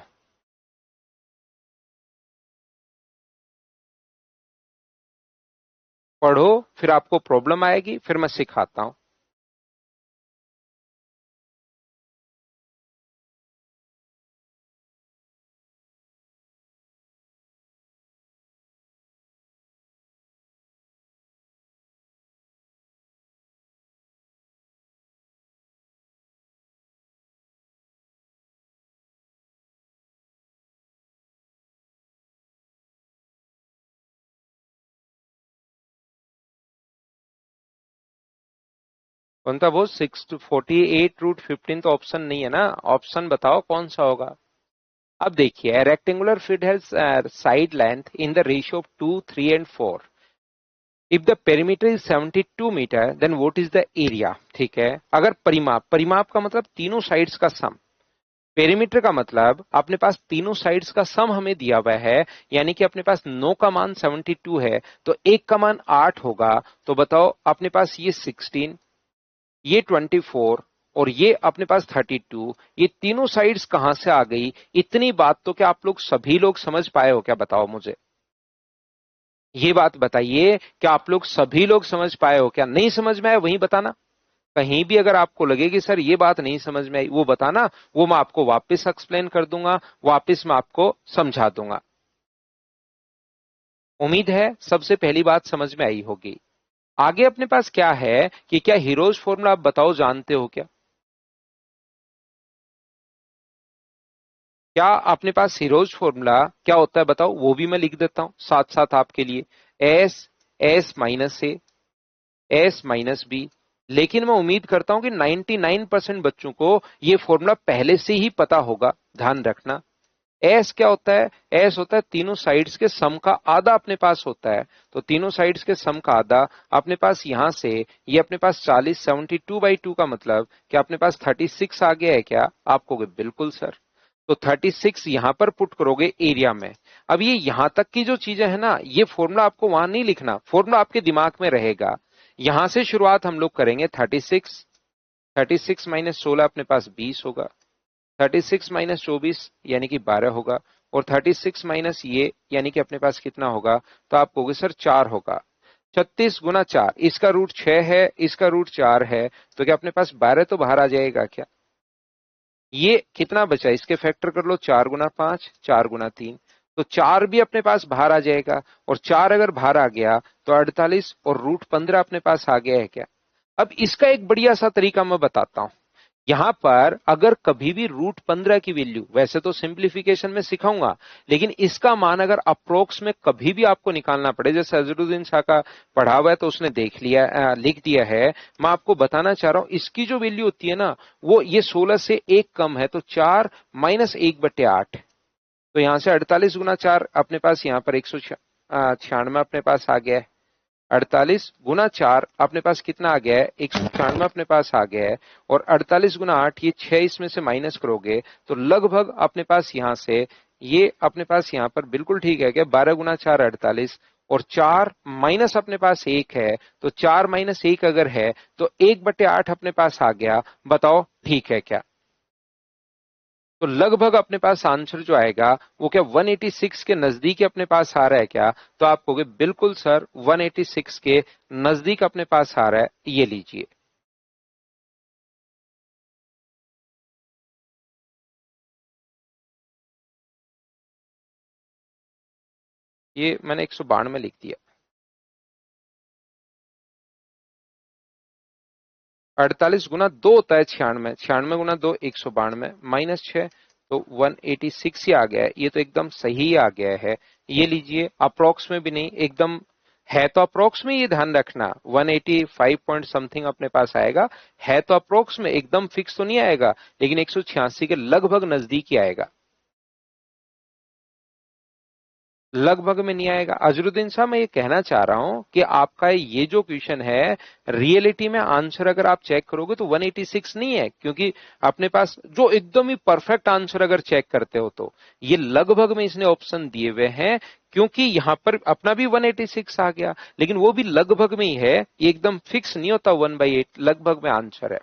A: पढ़ो, फिर आपको प्रॉब्लम आएगी, फिर मैं सिखाता हूं। कौन था वो 648√15 तो ऑप्शन नहीं है ना, ऑप्शन बताओ कौन सा होगा। अब देखिए rectangular field has side length in the ratio of 2, 3 and 4। If the perimeter is 72 metre then what is the area. ठीक है, अगर परिमाप, परिमाप का मतलब तीनों साइड्स का सम, पेरीमीटर का मतलब अपने पास तीनों साइड्स का सम हमें दिया हुआ है, यानी कि अपने पास 9 का मान 72 है तो एक का मान 8 होगा, तो बताओ अपने पास ये 16, ये 24 और ये अपने पास 32, ये तीनों साइड्स कहां से आ गई। इतनी बात तो क्या आप लोग सभी लोग समझ पाए हो क्या, बताओ मुझे ये बात बताइए, क्या आप लोग सभी लोग समझ पाए हो क्या, नहीं समझ में आया वही बताना। कहीं भी अगर आपको लगे कि सर ये बात नहीं समझ में आई, वो बताना, वो मैं आपको वापस एक्सप्लेन कर दूंगा, वापस मैं आपको समझा दूंगा। उम्मीद है सबसे पहली बात समझ में आई होगी। आगे अपने पास क्या है कि क्या हीरोज फॉर्मूला आप बताओ जानते हो क्या, क्या अपने पास हीरोज फॉर्मूला क्या होता है बताओ, वो भी मैं लिख देता हूं साथ साथ आपके लिए। S, S minus B. लेकिन मैं उम्मीद करता हूं कि 99% बच्चों को ये फॉर्मूला पहले से ही पता होगा, ध्यान रखना। एस क्या होता है, एस होता है तीनों साइड्स के सम का आधा अपने पास होता है, तो तीनों साइड्स के सम का आधा अपने पास यहां से, ये अपने पास 40, 72/2 का मतलब क्या अपने पास 36 आ गया है क्या, आप कहोगे बिल्कुल सर, तो 36 यहां पर पुट करोगे एरिया में। अब ये यहां तक की जो चीजें है ना, ये फॉर्मूला आपको वहां नहीं लिखना, फॉर्मूला आपके दिमाग में रहेगा। यहां से शुरुआत हम लोग करेंगे 36, 36 माइनस 16 अपने पास 20 होगा, 36 माइनस 24 यानी कि 12 होगा, और 36 माइनस ये यानी कि अपने पास कितना होगा, तो आप कहोगे सर 4 होगा। 36 गुना 4, इसका रूट 6 है, इसका रूट 4 है, तो क्या अपने पास 12 तो बाहर आ जाएगा क्या। ये कितना बचा, इसके फैक्टर कर लो, 4 गुना 5, 4 गुना 3, तो 4 भी अपने पास बाहर आ जाएगा, और 4 अगर बाहर आ गया तो 48 और √15 अपने पास आ गया है क्या। अब इसका एक बढ़िया सा तरीका मैं बताता हूं। यहां पर अगर कभी भी √15 की वैल्यू, वैसे तो सिंप्लीफिकेशन में सिखाऊंगा, लेकिन इसका मान अगर अप्रोक्स में कभी भी आपको निकालना पड़े, जैसे अजरुद्दीन शाह का पढ़ा हुआ है तो उसने देख लिया, लिख दिया है, मैं आपको बताना चाह रहा हूं इसकी जो वैल्यू होती है ना, वो ये 16 से 1 कम है, तो 4 माइनस 1/8। तो यहां से 48 गुना 4 अपने पास यहाँ पर 196 अपने पास आ गया है। 48 गुना 4 अपने पास कितना आ गया है, 196 अपने पास आ गया है। और 48 गुना 8, ये 6 इसमें से माइनस करोगे तो लगभग अपने पास यहां से, ये अपने पास यहां पर बिल्कुल ठीक है क्या, 12 गुना 4 48, और 4 माइनस अपने पास 1 है, तो 4 माइनस 1 अगर है तो 1/8 अपने पास आ गया। बताओ ठीक है क्या। तो लगभग अपने पास आंसर जो आएगा वो क्या 186 के नजदीक अपने पास आ रहा है क्या। तो आप कहोगे बिल्कुल सर 186 के नजदीक अपने पास आ रहा है, ये लीजिए। ये मैंने 192 में लिख दिया। 48 गुना 2 होता है 96, 96 गुना 2 192 -6, तो 186 ही आ गया है। ये तो एकदम सही आ गया है, ये लीजिए। अप्रोक्स में भी नहीं, एकदम है तो अप्रोक्स में, ये ध्यान रखना 185 पॉइंट समथिंग अपने पास आएगा। है तो अप्रोक्स में, एकदम फिक्स तो नहीं आएगा, लेकिन 186 के लगभग नजदीक ही आएगा। लगभग में नहीं आएगा। अजरुद्दीन साहब मैं ये कहना चाह रहा हूं कि आपका ये जो क्वेश्चन है, रियलिटी में आंसर अगर आप चेक करोगे तो 186 नहीं है, क्योंकि अपने पास जो एकदम ही परफेक्ट आंसर अगर चेक करते हो तो ये लगभग में इसने ऑप्शन दिए हुए हैं, क्योंकि यहां पर अपना भी 186 आ गया, लेकिन वो भी लगभग में ही है, ये एकदम फिक्स नहीं होता 1/8, लगभग में आंसर है।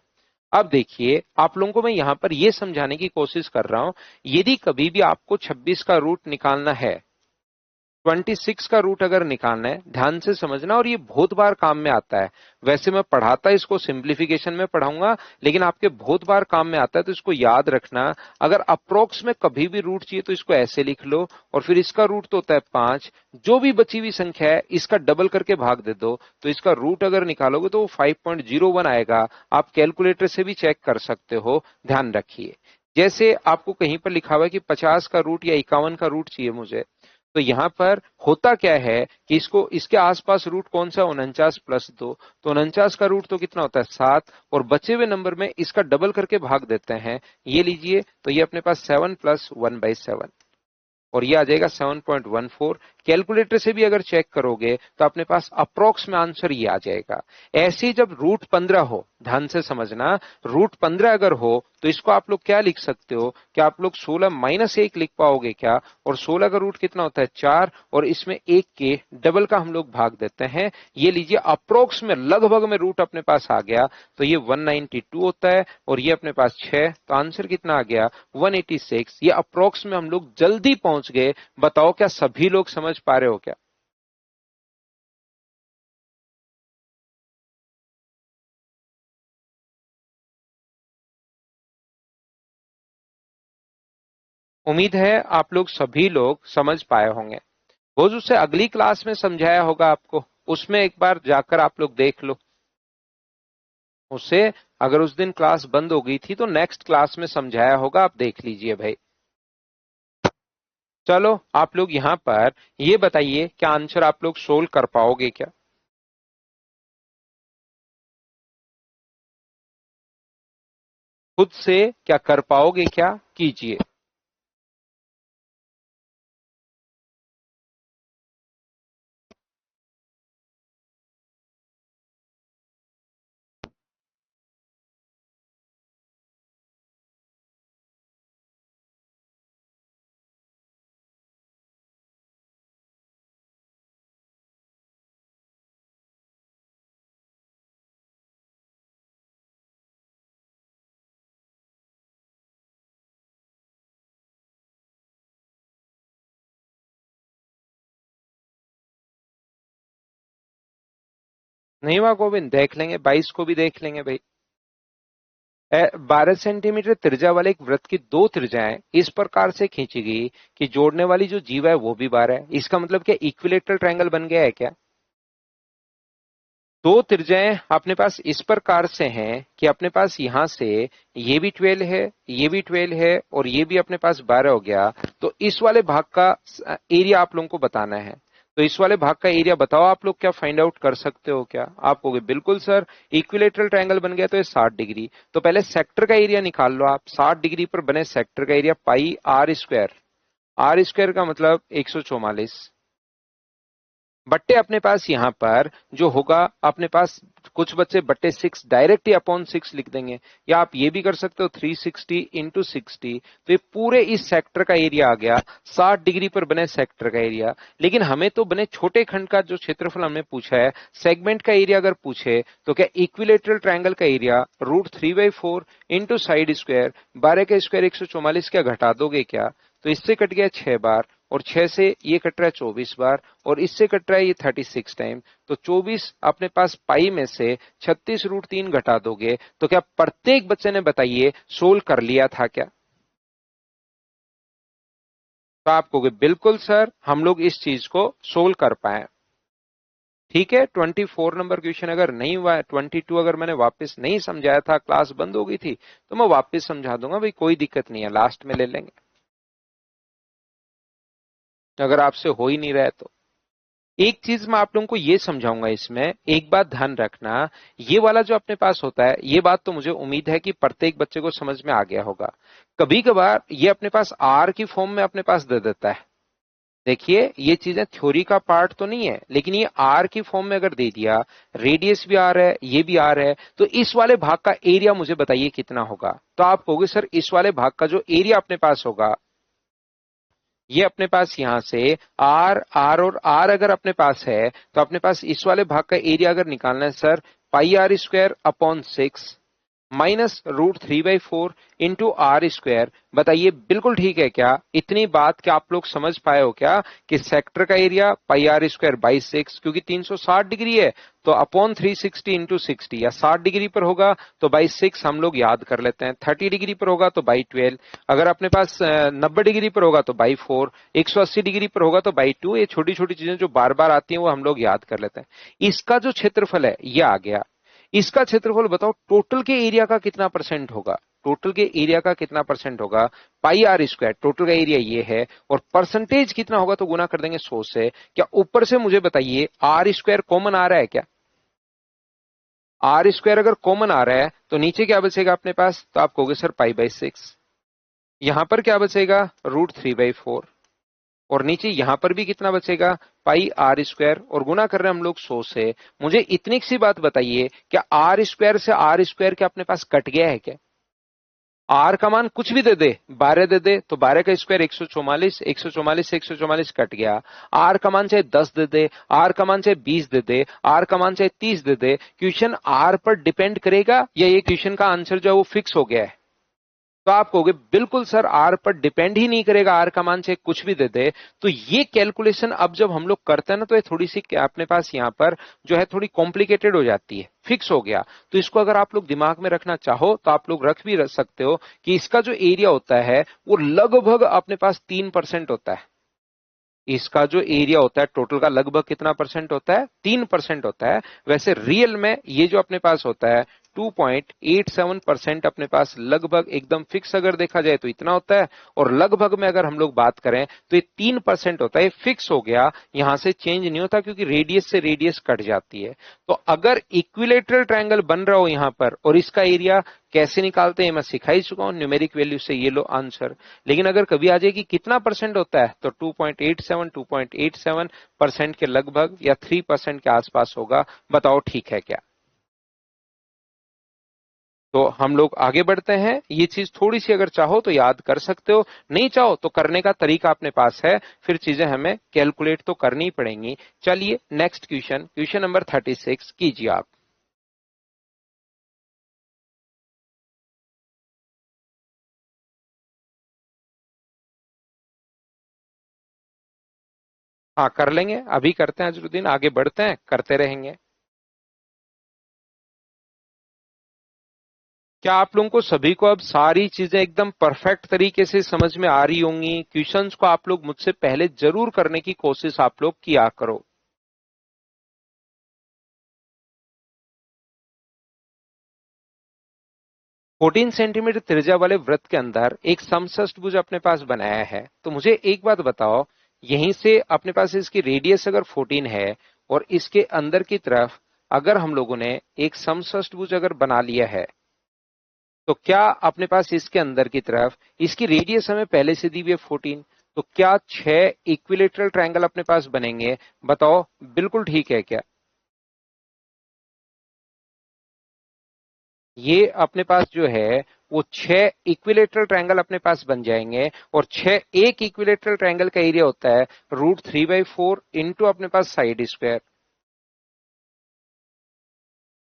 A: अब देखिए आप लोगों को मैं यहां पर यह समझाने की कोशिश कर रहा हूं, यदि कभी भी आपको 26 का रूट निकालना है, 26 का रूट अगर निकालना है, ध्यान से समझना, और ये बहुत बार काम में आता है। वैसे मैं पढ़ाता इसको सिंप्लीफिकेशन में पढ़ाऊंगा, लेकिन आपके बहुत बार काम में आता है, तो इसको याद रखना। अगर अप्रोक्स में कभी भी रूट चाहिए तो इसको ऐसे लिख लो, और फिर इसका रूट तो होता है 5, जो भी बची हुई संख्या है इसका डबल करके भाग दे दो, तो इसका रूट अगर निकालोगे तो वो 5.01 आएगा। आप कैलकुलेटर से भी चेक कर सकते हो, ध्यान रखिए। जैसे आपको कहीं पर लिखा हुआ है कि 50 का रूट या 51 का रूट चाहिए मुझे, तो यहां पर होता क्या है कि इसको, इसके आसपास रूट कौन सा, 49+2, तो 49 का रूट तो कितना होता है 7, और बचे हुए नंबर में इसका डबल करके भाग देते हैं, ये लीजिए। तो ये अपने पास 7+1/7, और ये आ जाएगा 7.14। कैलकुलेटर से भी अगर चेक करोगे तो अपने पास अप्रोक्स में आंसर ये आ जाएगा। ऐसे ही जब √15 हो, ध्यान से समझना, √15 अगर हो तो इसको आप लोग क्या लिख सकते हो कि आप लोग 16-1 लिख पाओगे क्या। और 16 का रूट कितना होता है 4, और इसमें 1 के डबल का हम लोग भाग देते हैं, ये लीजिए। अप्रोक्स में लगभग में रूट अपने पास आ गया, तो ये 192 होता है, और ये अपने पास 6, तो आंसर कितना आ गया 186। ये अप्रोक्स में हम लोग जल्दी पहुंच गए। बताओ क्या सभी लोग समझ पा रहे हो क्या। उम्मीद है आप लोग सभी लोग समझ पाए होंगे। वो जो उसे अगली क्लास में समझाया होगा आपको, उसमें एक बार जाकर आप लोग देख लो उसे। अगर उस दिन क्लास बंद हो गई थी तो नेक्स्ट क्लास में समझाया होगा, आप देख लीजिए भाई। चलो आप लोग यहाँ पर ये बताइए, क्या आंसर आप लोग सोल्व कर पाओगे क्या। खुद से क्या कर पाओगे क्या, कीजिए। नहीं हुआ गोविंद, देख लेंगे, 22 को भी देख लेंगे भाई। 12 सेंटीमीटर त्रिज्या वाले एक वृत्त की दो त्रिज्याएं इस प्रकार से खींची गई कि जोड़ने वाली जो जीवा है वो भी 12 है। इसका मतलब क्या इक्विलेटरल ट्रायंगल बन गया है क्या? दो त्रिज्याएं अपने पास इस प्रकार से हैं कि अपने पास यहां से ये भी 12 है, ये भी 12 है और ये भी अपने पास 12 हो गया। तो इस वाले भाग का एरिया आप लोगों को बताना है। तो इस वाले भाग का एरिया बताओ, आप लोग क्या फाइंड आउट कर सकते हो क्या? आप कहोगे बिल्कुल सर, इक्विलेटरल ट्रायंगल बन गया तो ये 60 डिग्री। तो पहले सेक्टर का एरिया निकाल लो आप। 60 डिग्री पर बने सेक्टर का area pi are square. R square का मतलब 144 बट्टे अपने पास यहां पर जो होगा अपने पास कुछ बच्चे बट्टे 6 डायरेक्ट ही अपॉन 6 लिख देंगे, या आप ये भी कर सकते हो 360 इंटू 60। तो ये पूरे इस सेक्टर का एरिया आ गया 60 डिग्री पर बने सेक्टर का एरिया। लेकिन हमें तो बने छोटे खंड का जो क्षेत्रफल हमने पूछा है, सेगमेंट का एरिया अगर पूछे तो क्या इक्विलेटरल ट्रायंगल का एरिया √3/4 इंटू साइड स्क्वायर 12 का स्क्वायर 144 क्या घटा दोगे क्या? तो इससे कट गया 6 बार और 6 से ये कट रहा है 24 बार और इससे कट रहा है ये 36 टाइम। तो 24 अपने पास पाई में से 36√3 घटा दोगे तो क्या प्रत्येक बच्चे ने बताइए सोल्व कर लिया था क्या? तो आप कहोगे बिल्कुल सर, हम लोग इस चीज को सोल्व कर पाए। ठीक है, 24 नंबर क्वेश्चन अगर नहीं हुआ है, 22 अगर मैंने वापस नहीं समझाया था, क्लास बंद हो गई थी, तो मैं वापस समझा दूंगा भाई, कोई दिक्कत नहीं है, लास्ट में ले लेंगे अगर आपसे हो ही नहीं रहा है तो। एक चीज मैं आप लोगों को ये समझाऊंगा, इसमें एक बात ध्यान रखना, ये वाला जो अपने पास होता है, ये बात तो मुझे उम्मीद है कि प्रत्येक बच्चे को समझ में आ गया होगा। कभी कभार ये अपने पास आर की फॉर्म में अपने पास दे देता है। देखिए ये चीजें थ्योरी का पार्ट तो नहीं है, लेकिन ये आर की फॉर्म में अगर दे दिया, रेडियस भी आर है, ये भी आर है, तो इस वाले भाग का एरिया मुझे बताइए कितना होगा? तो आप कहोगे सर इस वाले भाग का जो एरिया अपने पास होगा, ये अपने पास यहां से आर आर और आर अगर अपने पास है, तो अपने पास इस वाले भाग का एरिया अगर निकालना है sir, pi are square upon 6 minus √3/4 into R square. बताइए बिल्कुल ठीक है क्या? इतनी बात क्या आप लोग समझ पाए हो क्या कि सेक्टर का area pi are square by 6, क्योंकि 360 डिग्री है तो अपॉन 360 इंटू 60, या 60 डिग्री पर होगा तो बाई 6 हम लोग याद कर लेते हैं, 30 डिग्री पर होगा तो बाई 12, अगर अपने पास 90 डिग्री पर होगा तो बाई 4, 180 डिग्री पर होगा तो बाई 2। ये छोटी छोटी चीजें जो बार बार आती हैं वो हम लोग याद कर लेते हैं। इसका जो क्षेत्रफल है ये आ गया। इसका क्षेत्रफल बताओ टोटल के एरिया का कितना परसेंट होगा? टोटल के एरिया का कितना परसेंट होगा? पाई आर स्क्वायर, टोटल का एरिया ये है, और परसेंटेज कितना होगा तो गुना कर देंगे 100 से। क्या ऊपर से मुझे बताइए आर स्क्वायर कॉमन आ रहा है क्या? आर स्क्वायर अगर कॉमन आ रहा है तो नीचे क्या बचेगा अपने पास? तो आप कहोगे सर पाई/6। यहां पर क्या बचेगा? √3/4। और नीचे यहां पर भी कितना बचेगा? पाई आर स्क्वायर, और गुना कर रहे हैं हम लोग 100 से। मुझे इतनी सी बात बताइए, क्या आर स्क्वायर से आर स्क्वायर क्या अपने पास कट गया है क्या? आर का मान कुछ भी दे दे, 12 दे दे तो 12 का स्क्वायर 144, 144 से 144 कट गया। आर का मान चाहे 10 दे दे, आर का मान चाहे 20 दे दे, आर का मान चाहे 30 दे दे, क्वेश्चन आर पर डिपेंड करेगा या ये क्वेश्चन का आंसर जो है वो फिक्स हो गया है? तो आप कहोगे बिल्कुल सर, आर पर डिपेंड ही नहीं करेगा, आर का मान चाहे कुछ भी दे दे। तो ये कैलकुलेशन अब जब हम लोग करते हैं ना, तो ये थोड़ी सी अपने पास यहाँ पर जो है थोड़ी कॉम्प्लिकेटेड हो जाती है। फिक्स हो गया तो इसको अगर आप लोग दिमाग में रखना चाहो तो आप लोग रख भी रख सकते हो कि इसका जो एरिया होता है वो लगभग अपने पास 3% होता है। इसका जो एरिया होता है टोटल का लगभग कितना परसेंट होता है? 3% होता है। वैसे रियल में ये जो अपने पास होता है 2.87% अपने पास लगभग एकदम फिक्स अगर देखा जाए तो इतना होता है, और लगभग में अगर हम लोग बात करें तो ये 3% होता है। फिक्स हो गया, यहां से चेंज नहीं होता क्योंकि रेडियस से रेडियस कट जाती है। तो अगर इक्विलेटरल ट्रायंगल बन रहा हो यहां पर और इसका एरिया कैसे निकालते हैं मैं सिखा ही चुका हूं, न्यूमेरिक वैल्यू से ये लो आंसर। लेकिन अगर कभी आ जाए कि कितना परसेंट होता है तो 2.87 के लगभग या 3% के आसपास होगा। बताओ ठीक है क्या? तो हम लोग आगे बढ़ते हैं। ये चीज थोड़ी सी अगर चाहो तो याद कर सकते हो, नहीं चाहो तो करने का तरीका अपने पास है, फिर चीजें हमें कैलकुलेट तो करनी पड़ेंगी। चलिए नेक्स्ट क्वेश्चन, क्वेश्चन नंबर 36 कीजिए आप। हाँ कर लेंगे, अभी करते हैं अजरुद्दीन, आगे बढ़ते हैं, करते रहेंगे। क्या आप लोगों को सभी को अब सारी चीजें एकदम परफेक्ट तरीके से समझ में आ रही होंगी? क्वेश्चंस को आप लोग मुझसे पहले जरूर करने की कोशिश आप लोग किया करो। 14 सेंटीमीटर त्रिज्या वाले वृत्त के अंदर एक समषष्टभुज अपने पास बनाया है। तो मुझे एक बात बताओ, यहीं से अपने पास इसकी रेडियस अगर 14 है और इसके अंदर की तरफ अगर हम लोगों ने एक समषष्टभुज अगर बना लिया है, तो क्या अपने पास इसके अंदर की तरफ इसकी रेडियस हमें पहले से दी हुई है 14, तो क्या 6 इक्विलेटरल ट्रायंगल अपने पास बनेंगे? बताओ, बिल्कुल ठीक है क्या? ये अपने पास जो है वो 6 इक्विलेटरल ट्रायंगल अपने पास बन जाएंगे, और 6 एक इक्विलेटरल ट्रायंगल का एरिया होता है √3/4 इंटू अपने पास साइड स्क्वायर।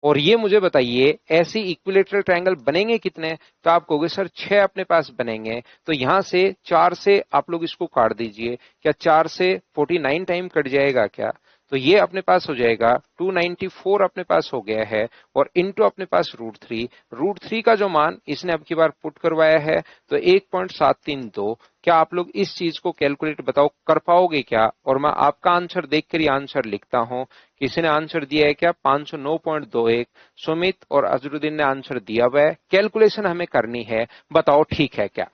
A: और ये मुझे बताइए ऐसी इक्विलेटरल ट्रायंगल बनेंगे कितने? तो आप कहोगे सर 6 अपने पास बनेंगे, तो यहां से 4 से आप लोग इसको काट दीजिए। क्या 4 से 49 टाइम कट जाएगा क्या? तो ये अपने पास हो जाएगा 294 अपने पास हो गया है, और इनटू अपने पास √3 का जो मान इसने अब की बार पुट करवाया है, तो 1.732। क्या आप लोग इस चीज को कैलकुलेट बताओ कर पाओगे क्या? और मैं आपका आंसर देखकर ही आंसर लिखता हूं। किसी ने आंसर दिया है क्या? 509.21। सुमित और अजरुद्दीन ने आंसर दिया हुआ है। कैलकुलेशन हमें करनी है, बताओ ठीक है क्या?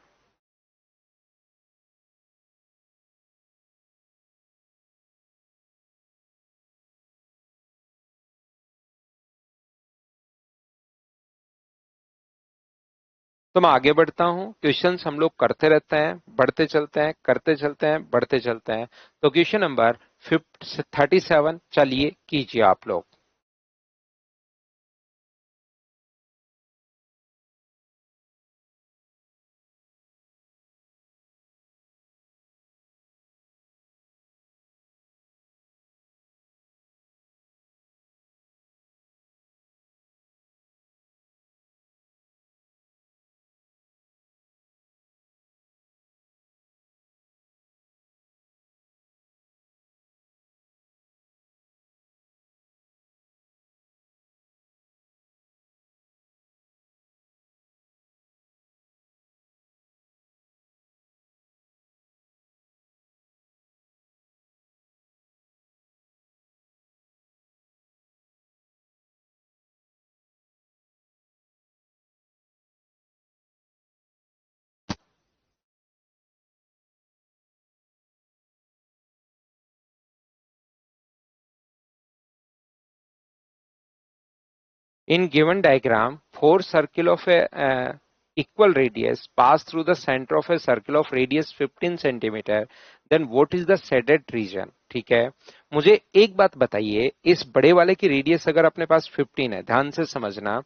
A: तो मैं आगे बढ़ता हूं। क्वेश्चंस हम लोग करते रहते हैं, बढ़ते चलते हैं, करते चलते हैं, बढ़ते चलते हैं। तो क्वेश्चन नंबर 37 चलिए कीजिए आप लोग। In given diagram, four circle of a equal radius pass through the center of a circle of radius 15 centimeter. Then what is the shaded region? ठीक है, मुझे एक बात बताइए, इस बड़े वाले की रेडियस अगर अपने पास 15 है, ध्यान से समझना,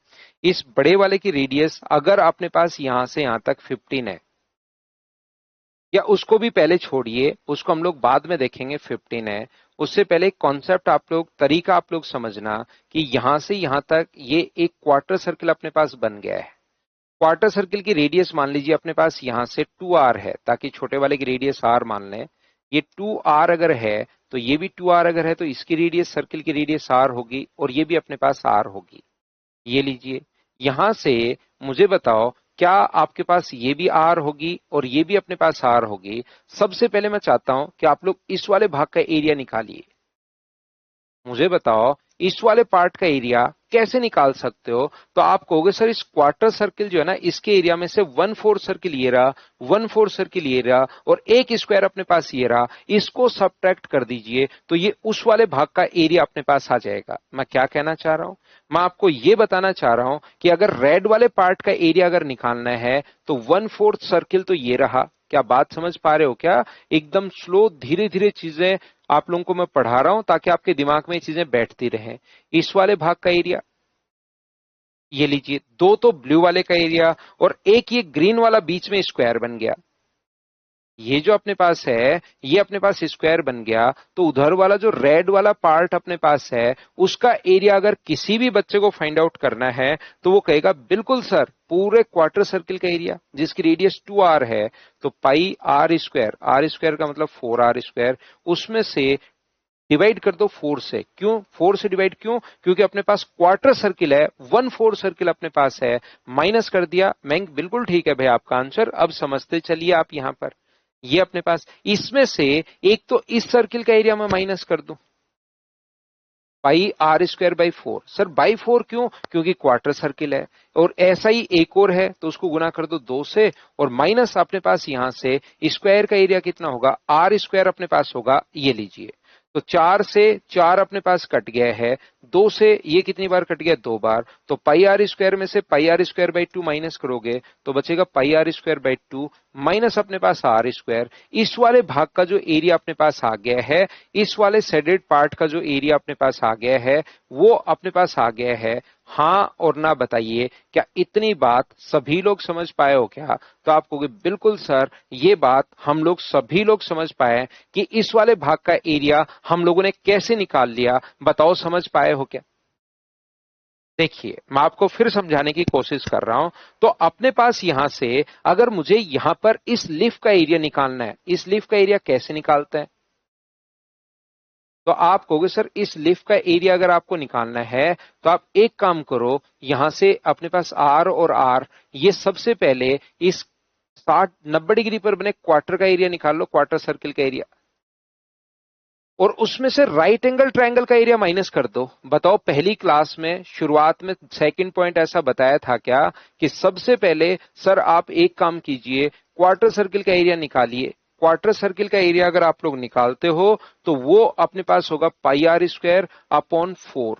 A: इस बड़े वाले की रेडियस अगर अपने पास यहां से यहां तक 15 है, या उसको भी पहले छोड़िए, उसको हम लोग बाद में देखेंगे 15 है, उससे पहले एक कॉन्सेप्ट आप लोग, तरीका आप लोग समझना कि यहां से यहां तक ये एक क्वार्टर सर्किल अपने पास बन गया है। क्वार्टर सर्किल की रेडियस मान लीजिए अपने पास यहां से 2r है, ताकि छोटे वाले की रेडियस r मान लें। ये 2r अगर है तो ये भी 2r अगर है, तो इसकी रेडियस, सर्किल की रेडियस r होगी, और ये भी अपने पास r होगी। ये लीजिए, यहां से मुझे बताओ, क्या आपके पास ये भी आर होगी और ये भी अपने पास आर होगी? सबसे पहले मैं चाहता हूं कि आप लोग इस वाले भाग का एरिया निकालिए। मुझे बताओ, इस वाले पार्ट का एरिया कैसे निकाल सकते हो? तो आप कहोगे सर इस क्वार्टर सर्किल जो है ना, इसके एरिया में से 1/4 सर्किल ये रहा, 1/4 सर्किल ये रहा, और एक स्क्वायर अपने पास ये रहा, इसको सब्ट्रैक्ट कर दीजिए, तो ये उस वाले भाग का एरिया अपने पास आ जाएगा। मैं क्या कहना चाह रहा हूं? मैं आपको ये बताना चाह रहा हूं कि अगर रेड वाले पार्ट का एरिया अगर निकालना है, तो 1/4 सर्किल तो ये रहा। क्या बात समझ पा रहे हो क्या? एकदम स्लो, धीरे धीरे चीजें आप लोगों को मैं पढ़ा रहा हूं, ताकि आपके दिमाग में ये चीजें बैठती रहें। इस वाले भाग का एरिया ये लीजिए, दो तो ब्लू वाले का एरिया, और एक ये ग्रीन वाला बीच में स्क्वायर बन गया। ये जो अपने पास है, ये अपने पास स्क्वायर बन गया, तो उधर वाला जो रेड वाला पार्ट अपने पास है, उसका एरिया अगर किसी भी बच्चे को फाइंड आउट करना है, तो वो कहेगा बिल्कुल सर, पूरे क्वार्टर सर्किल का एरिया जिसकी रेडियस 2r है, तो पाई r स्क्वायर, r स्क्वायर का मतलब 4r स्क्वायर, उसमें से डिवाइड कर दो 4 से। क्यों 4 से डिवाइड? क्यों? क्योंकि अपने पास क्वार्टर सर्किल है, 1/4 सर्किल अपने पास है, माइनस कर दिया। मैं बिल्कुल ठीक है भाई आपका आंसर। अब समझते चलिए आप यहां पर, ये अपने पास इसमें से एक तो इस सर्किल का एरिया में माइनस कर दूं, pi are square by 4। Sir by 4 क्यों? क्योंकि क्वार्टर सर्किल है। और ऐसा ही एक और है तो उसको गुना कर दो 2 से, और माइनस अपने पास यहां से स्क्वायर का एरिया कितना होगा, आर स्क्वायर अपने पास होगा, ये लीजिए। तो 4 से 4 अपने पास कट गया है, 2 से ये कितनी बार कट गया, 2 बार। तो पाई आर स्क्वायर में से पाई आर स्क्वायर बाई 2 माइनस करोगे तो बचेगा पाई आर स्क्वायर बाई 2 माइनस अपने पास आर स्क्वायर। इस वाले भाग का जो एरिया अपने पास आ गया है, इस वाले शेडेड पार्ट का जो एरिया अपने पास आ गया है, वो अपने पास आ गया है। हाँ और ना बताइए, क्या इतनी बात सभी लोग समझ पाए हो क्या? तो आप कहोगे बिल्कुल सर, ये बात हम लोग सभी लोग समझ पाए कि इस वाले भाग का एरिया हम लोगों ने कैसे निकाल लिया। बताओ समझ पाए हो क्या? देखिए मैं आपको फिर समझाने की कोशिश कर रहा हूं। तो अपने पास यहां से अगर मुझे यहां पर इस लीफ का एरिया निकालना है, इस लीफ का एरिया कैसे निकालते हैं? तो आप कहोगे सर इस लिफ्ट का एरिया अगर आपको निकालना है तो आप एक काम करो, यहां से अपने पास आर और आर, ये सबसे पहले इस 60-90 डिग्री पर बने क्वार्टर का एरिया निकाल लो, क्वार्टर सर्किल का एरिया, और उसमें से राइट एंगल ट्रायंगल का एरिया माइनस कर दो। बताओ पहली क्लास में शुरुआत में सेकंड पॉइंट ऐसा बताया था क्या कि सबसे पहले सर आप एक काम कीजिए, क्वार्टर सर्किल का एरिया निकालिए। क्वार्टर सर्किल का एरिया अगर आप लोग निकालते हो तो वो अपने पास होगा पाई आर स्क्वायर अपॉन 4।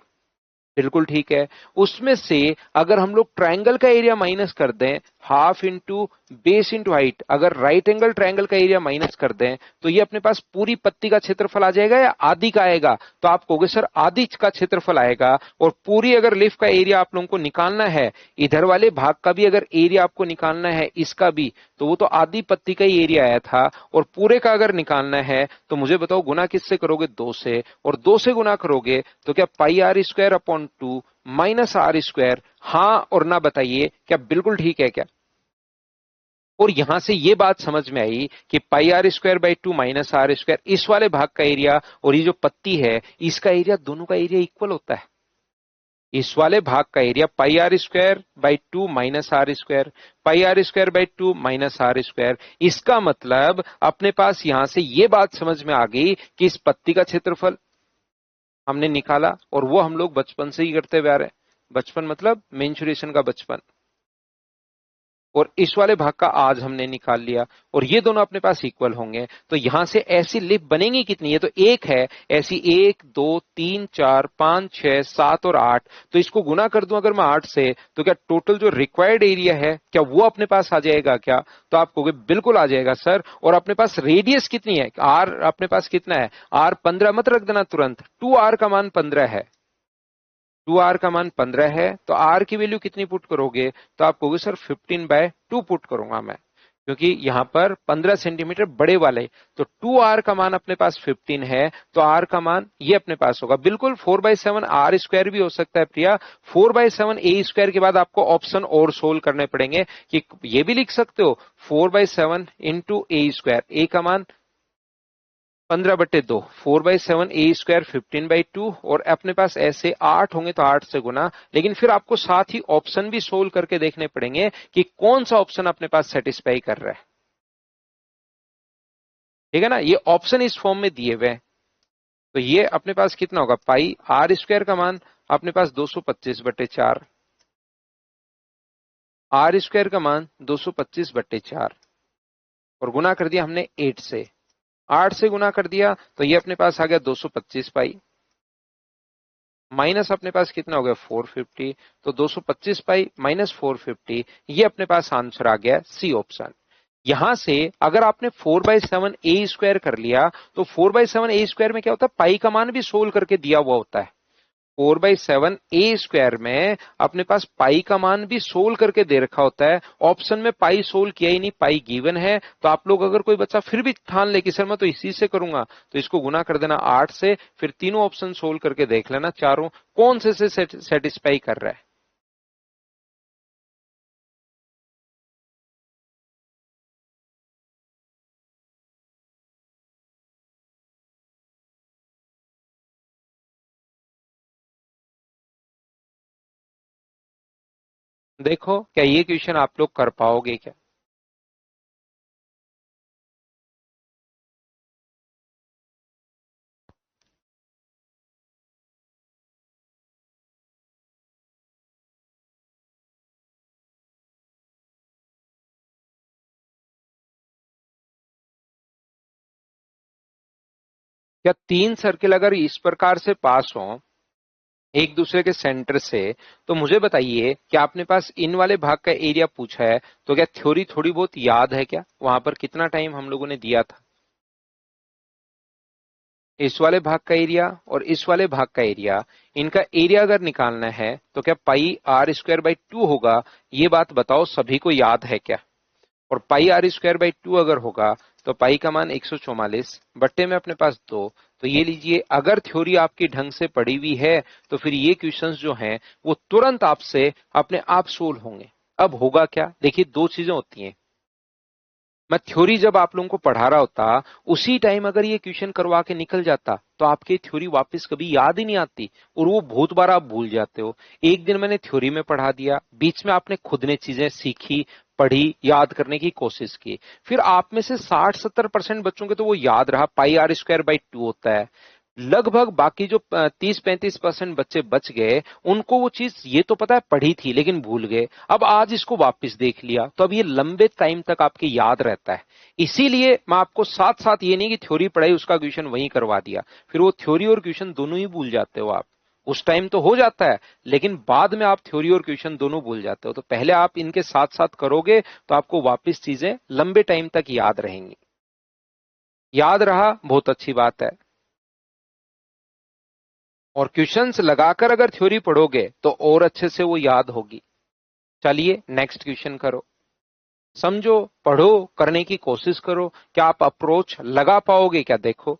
A: बिल्कुल ठीक है। उसमें से अगर हम लोग ट्रायंगल का एरिया माइनस कर दें, half into base into height, अगर राइट एंगल ट्रायंगल का एरिया माइनस कर दें तो ये अपने पास पूरी पत्ती का क्षेत्रफल आ जाएगा या आधी का आएगा? तो आप कहोगे सर आधी का क्षेत्रफल आएगा। और पूरी अगर लिफ्ट का एरिया आप लोगों को निकालना है, इधर वाले भाग का भी अगर एरिया आपको निकालना है, इसका भी, तो वो तो आधी पत्ती का ही एरिया आया था। और पूरे का अगर निकालना है तो मुझे बताओ गुना किससे करोगे, 2 से। और 2 से गुना करोगे तो क्या pi are square upon 2 minus are square. हाँ और ना बताइए, क्या बिल्कुल ठीक है क्या? और यहां से ये बात समझ में आई कि pi are square by 2 minus are square, इस वाले भाग का एरिया और ये जो पत्ती है इसका एरिया, दोनों का एरिया इक्वल होता है। इस वाले भाग का area pi are square by 2 minus are square, pi are square by 2 minus are square. इसका मतलब अपने पास यहां से ये बात समझ में आ गई कि इस पत्ती का क्षेत्रफल हमने निकाला, और वो हम लोग बचपन से ही करते हुए आ रहे हैं। बचपन मतलब मेंसुरेशन का बचपन। और इस वाले भाग का आज हमने निकाल लिया, और ये दोनों अपने पास इक्वल होंगे। तो यहां से ऐसी लिप बनेंगी कितनी है, तो एक है ऐसी, 1 2 3 4 5 6 7 और 8। तो इसको गुना कर दूं अगर मैं 8 से, तो क्या टोटल जो रिक्वायर्ड एरिया है क्या वो अपने पास आ जाएगा क्या? तो आप कहोगे बिल्कुल आ जाएगा सर। और अपने पास रेडियस कितनी है, आर अपने पास कितना है, आर 15 मत रख देना तुरंत, 2r का मान 15 है। 2r का मान 15 है, तो r की वैल्यू कितनी पुट करोगे? तो आप कहोगे सर 15/2 पुट करूंगा मैं, क्योंकि यहां पर 15 सेंटीमीटर बड़े वाले। तो 2r का मान अपने पास 15 है, तो r का मान ये अपने पास होगा बिल्कुल 4/7 आर स्क्वायर भी हो सकता है प्रिया। 4/7 ए स्क्वायर के बाद आपको ऑप्शन और सोल्व करने पड़ेंगे, कि ये भी लिख सकते हो 4/7 इंटू ए स्क्वायर, ए का मान 15/2, 4/7 ए स्क्वायर 15/2, और अपने पास ऐसे 8 होंगे तो 8 से गुना। लेकिन फिर आपको साथ ही ऑप्शन भी सोल्व करके देखने पड़ेंगे कि कौन सा ऑप्शन अपने पास सेटिस्फाई कर रहा है। ठीक है ना, ये ऑप्शन इस फॉर्म में दिए हुए हैं। तो ये अपने पास कितना होगा, पाई आर स्क्वायर का मान अपने पास 225/4, आर स्क्वायर का मान 225/4, और गुना कर दिया हमने 8 से। 8 से गुना कर दिया तो ये अपने पास आ गया 225 पाई, माइनस अपने पास कितना हो गया 450। तो 225 पाई माइनस 450, ये अपने पास आंसर आ गया सी ऑप्शन। यहां से अगर आपने 4/7 ए स्क्वायर कर लिया, तो 4/7 ए स्क्वायर में क्या होता है, पाई का मान भी सोल्व करके दिया हुआ होता है। 4/7 ए स्क्वायर में अपने पास पाई का मान भी सोल्व करके दे रखा होता है। ऑप्शन में पाई सोल्व किया ही नहीं, पाई गिवन है। तो आप लोग अगर कोई बच्चा फिर भी ठान ले कि सर मैं तो इसी से करूंगा, तो इसको गुना कर देना 8 से, फिर तीनों ऑप्शन सोल्व करके देख लेना चारों कौन से सेटिस्फाई कर रहा है। देखो क्या ये क्वेश्चन आप लोग कर पाओगे क्या? क्या 3 सर्किल अगर इस प्रकार से पास हो एक दूसरे के सेंटर से, तो मुझे बताइए कि आपने पास इन वाले भाग का एरिया पूछा है, तो क्या थ्योरी थोड़ी बहुत याद है क्या? वहां पर कितना टाइम हम लोगों ने दिया था? इस वाले भाग का एरिया और इस वाले भाग का एरिया, इनका एरिया अगर निकालना है तो क्या पाई आर स्क्वायर बाई 2 होगा? ये बात बताओ, सभी को याद है क्या? और पाई आर स्क्वायर बाई 2 अगर होगा तो पाई का मान 144 बट्टे में अपने पास 2। तो ये लीजिए, अगर थ्योरी आपकी ढंग से पड़ी हुई है तो फिर ये क्वेश्चंस जो हैं वो तुरंत आपसे अपने आप सोल्व होंगे। अब होगा क्या, देखिए दो चीजें होती हैं। मैं थ्योरी जब आप लोगों को पढ़ा रहा होता, उसी टाइम अगर ये क्वेश्चन करवा के निकल जाता तो आपकी थ्योरी वापस कभी याद ही नहीं आती, और वो बहुत बार आप भूल जाते हो। एक दिन मैंने थ्योरी में पढ़ा दिया, बीच में आपने खुद ने चीजें सीखी, पढ़ी, याद करने की कोशिश की, फिर आप में से 60-70% बच्चों के तो वो याद रहा, पाई आर स्क्वायर बाई 2 होता है। लगभग बाकी जो 30-35% बच्चे बच गए, उनको वो चीज ये तो पता है पढ़ी थी लेकिन भूल गए। अब आज इसको वापस देख लिया तो अब ये लंबे टाइम तक आपके याद रहता है। इसीलिए मैं आपको साथ साथ ये नहीं कि थ्योरी पढ़ाई उसका क्वेश्चन वहीं करवा दिया, फिर वो थ्योरी और क्वेश्चन दोनों ही भूल जाते हो आप। उस टाइम तो हो जाता है, लेकिन बाद में आप थ्योरी और क्वेश्चन दोनों भूल जाते हो। तो पहले आप इनके साथ साथ करोगे तो आपको वापस चीजें लंबे टाइम तक याद रहेंगी। याद रहा, बहुत अच्छी बात है। और क्वेश्चंस लगाकर अगर थ्योरी पढ़ोगे तो और अच्छे से वो याद होगी। चलिए नेक्स्ट क्वेश्चन करो, समझो, पढ़ो, करने की कोशिश करो। क्या आप अप्रोच लगा पाओगे क्या, देखो।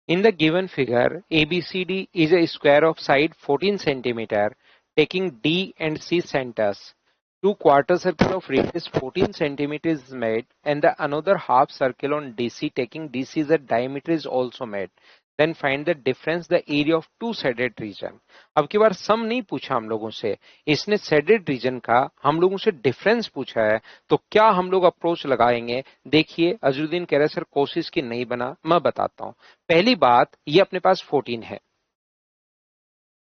A: In the given figure, ABCD is a square of side 14 centimeter, taking D and C centers. Two quarter circle of radius 14 centimeters is made, and the another half circle on DC taking DC is a diameter is also made. Then find the difference the area of two shaded region. अब की बार सम नहीं पूछा हम लोगों से, इसने shaded region का हम लोगों से डिफरेंस पूछा है। तो क्या हम लोग अप्रोच लगाएंगे? देखिए अजरुद्दीन कह रहे सर कोशिश की नहीं बना, मैं बताता हूं। पहली बात, ये अपने पास 14 है।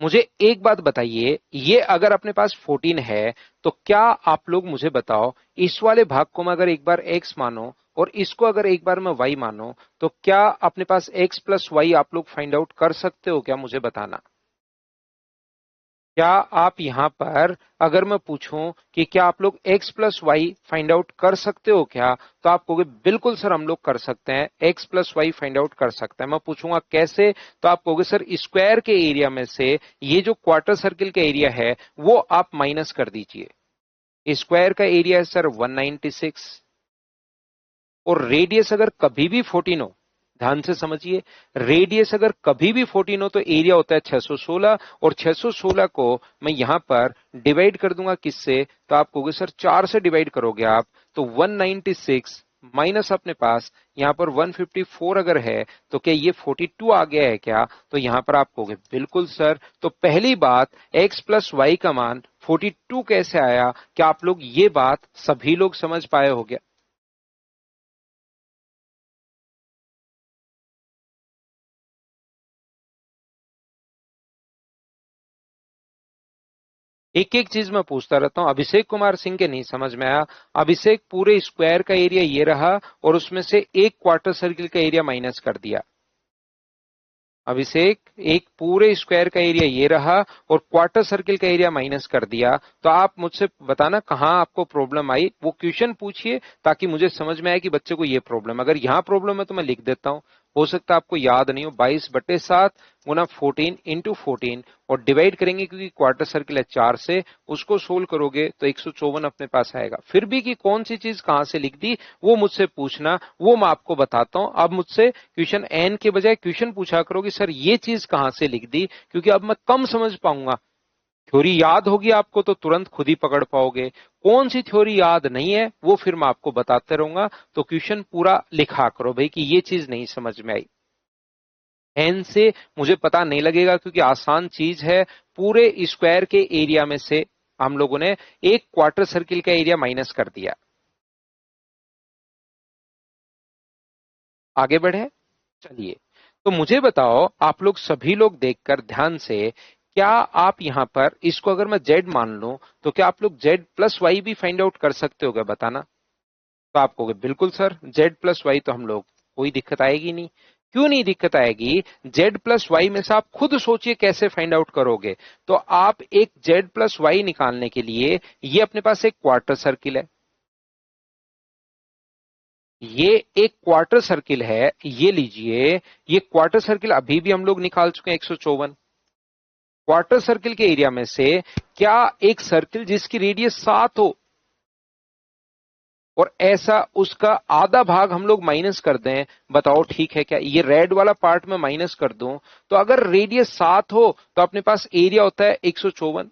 A: मुझे एक बात बताइए, ये अगर अपने पास 14 है तो क्या आप लोग मुझे बताओ, इस वाले भाग को मैं अगर एक बार x मानो और इसको अगर एक बार मैं y मानो, तो क्या अपने पास x प्लस वाई आप लोग फाइंड आउट कर सकते हो क्या, मुझे बताना। क्या आप यहां पर अगर मैं पूछूं कि क्या आप लोग x plus Y find out कर सकते हो क्या, तो आप कहोगे बिल्कुल सर हम लोग कर सकते हैं, x plus Y find out कर सकते हैं। मैं पूछूंगा कैसे, तो आप कहोगे सर स्क्वायर के एरिया में से ये जो क्वार्टर सर्किल का एरिया है वो आप माइनस कर दीजिए। स्क्वायर का एरिया है सर 196, और रेडियस अगर कभी भी 14 हो, ध्यान से समझिए, रेडियस अगर कभी भी 14 हो तो एरिया होता है 616, और 616 को मैं यहां पर डिवाइड कर दूंगा किससे, तो आप कहोगे सर 4 से डिवाइड करोगे आप, तो 196 माइनस अपने पास यहां पर 154 अगर है तो क्या ये 42 आ गया है क्या, तो यहां पर आप कहोगे बिल्कुल सर। तो पहली बात, x प्लस वाई का मान 42 कैसे आया, क्या आप लोग ये बात सभी लोग समझ पाए हो गया? एक एक चीज मैं पूछता रहता हूं। अभिषेक कुमार सिंह के नहीं समझ में आया। अभिषेक पूरे स्क्वायर का एरिया ये रहा और उसमें से एक क्वार्टर सर्किल का एरिया माइनस कर दिया। अभिषेक, एक पूरे स्क्वायर का एरिया ये रहा और क्वार्टर सर्किल का एरिया माइनस कर दिया। तो आप मुझसे बताना कहां आपको प्रॉब्लम आई, वो क्वेश्चन पूछिए ताकि मुझे समझ में आए कि बच्चे को ये प्रॉब्लम। अगर यहां प्रॉब्लम है तो मैं लिख देता हूं, हो सकता है आपको याद नहीं हो। 22/7 गुना 14 इंटू 14 और डिवाइड करेंगे क्योंकि क्वार्टर सर्किल है 4 से, उसको सोल्व करोगे तो 154 अपने पास आएगा। फिर भी कि कौन सी चीज कहां से लिख दी वो मुझसे पूछना, वो मैं आपको बताता हूं। अब मुझसे क्वेश्चन एन के बजाय क्वेश्चन पूछा करो कि सर ये चीज कहां से लिख दी, क्योंकि अब मैं कम समझ पाऊंगा। थ्योरी याद होगी आपको तो तुरंत खुद ही पकड़ पाओगे। कौन सी थ्योरी याद नहीं है वो फिर मैं आपको बताते रहूंगा। तो क्वेश्चन पूरा लिखा करो भाई कि ये चीज नहीं समझ में आई। एन से मुझे पता नहीं लगेगा क्योंकि आसान चीज है। पूरे स्क्वायर के एरिया में से हम लोगों ने एक क्वार्टर सर्किल का एरिया माइनस कर दिया। आगे बढ़े, चलिए। तो मुझे बताओ, आप लोग सभी लोग देखकर ध्यान से, क्या आप यहां पर इसको अगर मैं जेड मान लूं तो क्या आप लोग जेड प्लस वाई भी फाइंड आउट कर सकते हो क्या, बताना। तो आप कहोगे बिल्कुल सर, जेड प्लस वाई तो हम लोग कोई दिक्कत आएगी नहीं। क्यों नहीं दिक्कत आएगी? जेड प्लस वाई में से आप खुद सोचिए कैसे फाइंड आउट करोगे। तो आप एक जेड प्लस वाई निकालने के लिए, ये अपने पास एक क्वार्टर सर्किल है, ये एक क्वार्टर सर्किल है, ये लीजिए। ये क्वार्टर सर्किल अभी भी हम लोग निकाल चुके हैं 154। क्वार्टर सर्किल के एरिया में से क्या एक सर्किल जिसकी रेडियस 7 हो और ऐसा उसका आधा भाग हम लोग माइनस कर दें, बताओ ठीक है क्या? ये रेड वाला पार्ट में माइनस कर दूं तो अगर रेडियस 7 हो तो अपने पास एरिया होता है 154।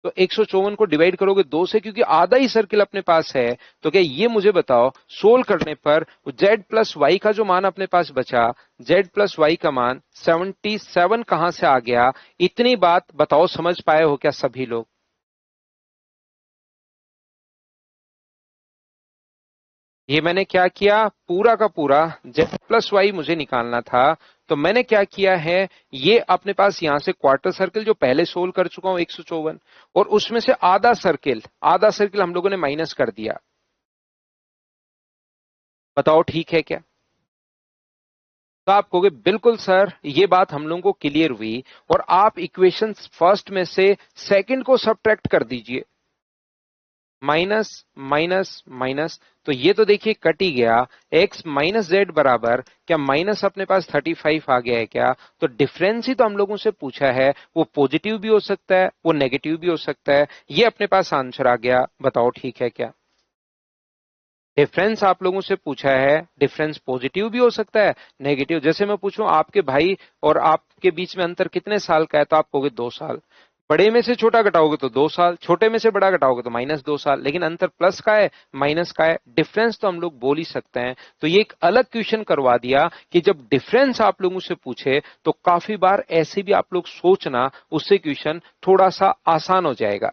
A: तो 154 को डिवाइड करोगे 2 से, क्योंकि आधा ही सर्किल अपने पास है। तो क्या ये मुझे बताओ, सोल्व करने पर जेड प्लस वाई का जो मान अपने पास बचा, जेड प्लस वाई का मान 77 कहां से आ गया? इतनी बात बताओ, समझ पाए हो क्या सभी लोग? ये मैंने क्या किया, पूरा का पूरा जेड प्लस वाई मुझे निकालना था। तो मैंने क्या किया है, ये अपने पास यहां से क्वार्टर सर्किल जो पहले सोल्व कर चुका हूं 154, और उसमें से आधा सर्किल हम लोगों ने माइनस कर दिया। बताओ ठीक है क्या? तो आप कहोगे बिल्कुल सर, ये बात हम लोगों को क्लियर हुई। और आप इक्वेशन फर्स्ट में से सेकंड को सब्ट्रैक्ट कर दीजिए, माइनस माइनस माइनस। तो ये तो देखिए कट ही गया। x माइनस जेड बराबर, क्या माइनस अपने पास 35 आ गया है क्या? तो डिफरेंस ही तो हम लोगों से पूछा है, वो पॉजिटिव भी हो सकता है, वो नेगेटिव भी हो सकता है। ये अपने पास आंसर आ गया। बताओ ठीक है क्या? डिफरेंस आप लोगों से पूछा है, डिफरेंस पॉजिटिव भी हो सकता है, नेगेटिव। जैसे मैं पूछूं आपके भाई और आपके बीच में अंतर कितने साल का है, तो आप कहोगे 2 साल। बड़े में से छोटा घटाओगे तो 2 साल, छोटे में से बड़ा घटाओगे तो -2 साल, लेकिन अंतर प्लस का है माइनस का है, डिफरेंस तो हम लोग बोल ही सकते हैं। तो ये एक अलग क्वेश्चन करवा दिया कि जब डिफरेंस आप लोगों से पूछे तो काफी बार ऐसे भी आप लोग सोचना, उससे क्वेश्चन थोड़ा सा आसान हो जाएगा।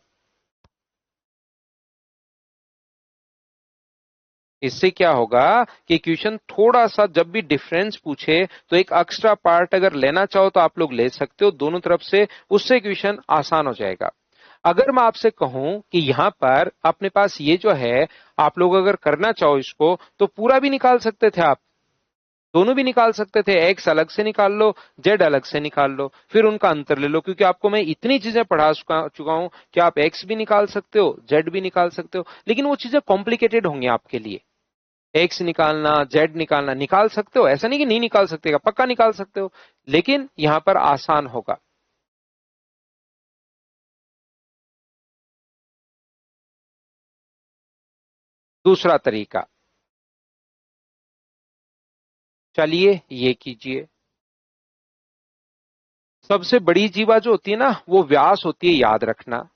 A: इससे क्या होगा कि क्वेश्चन थोड़ा सा जब भी डिफरेंस पूछे तो एक एक्स्ट्रा पार्ट अगर लेना चाहो तो आप लोग ले सकते हो दोनों तरफ से, उससे क्वेश्चन आसान हो जाएगा। अगर मैं आपसे कहूं कि यहां पर अपने पास ये जो है, आप लोग अगर करना चाहो इसको तो पूरा भी निकाल सकते थे आप, दोनों भी निकाल सकते थे। एक्स अलग से निकाल लो, जेड अलग से निकाल लो, फिर उनका अंतर ले लो। क्योंकि आपको मैं इतनी चीजें पढ़ा चुका हूं कि आप एक्स भी निकाल सकते हो, जेड भी निकाल सकते हो, लेकिन वो चीजें कॉम्प्लिकेटेड होंगी आपके लिए। एक्स निकालना, जेड निकालना निकाल सकते हो, ऐसा नहीं कि नहीं निकाल सकते, पक्का निकाल सकते हो, लेकिन यहां पर आसान होगा। दूसरा तरीका, चलिए ये कीजिए। सबसे बड़ी जीवा जो होती है ना, वो व्यास होती है, याद रखना।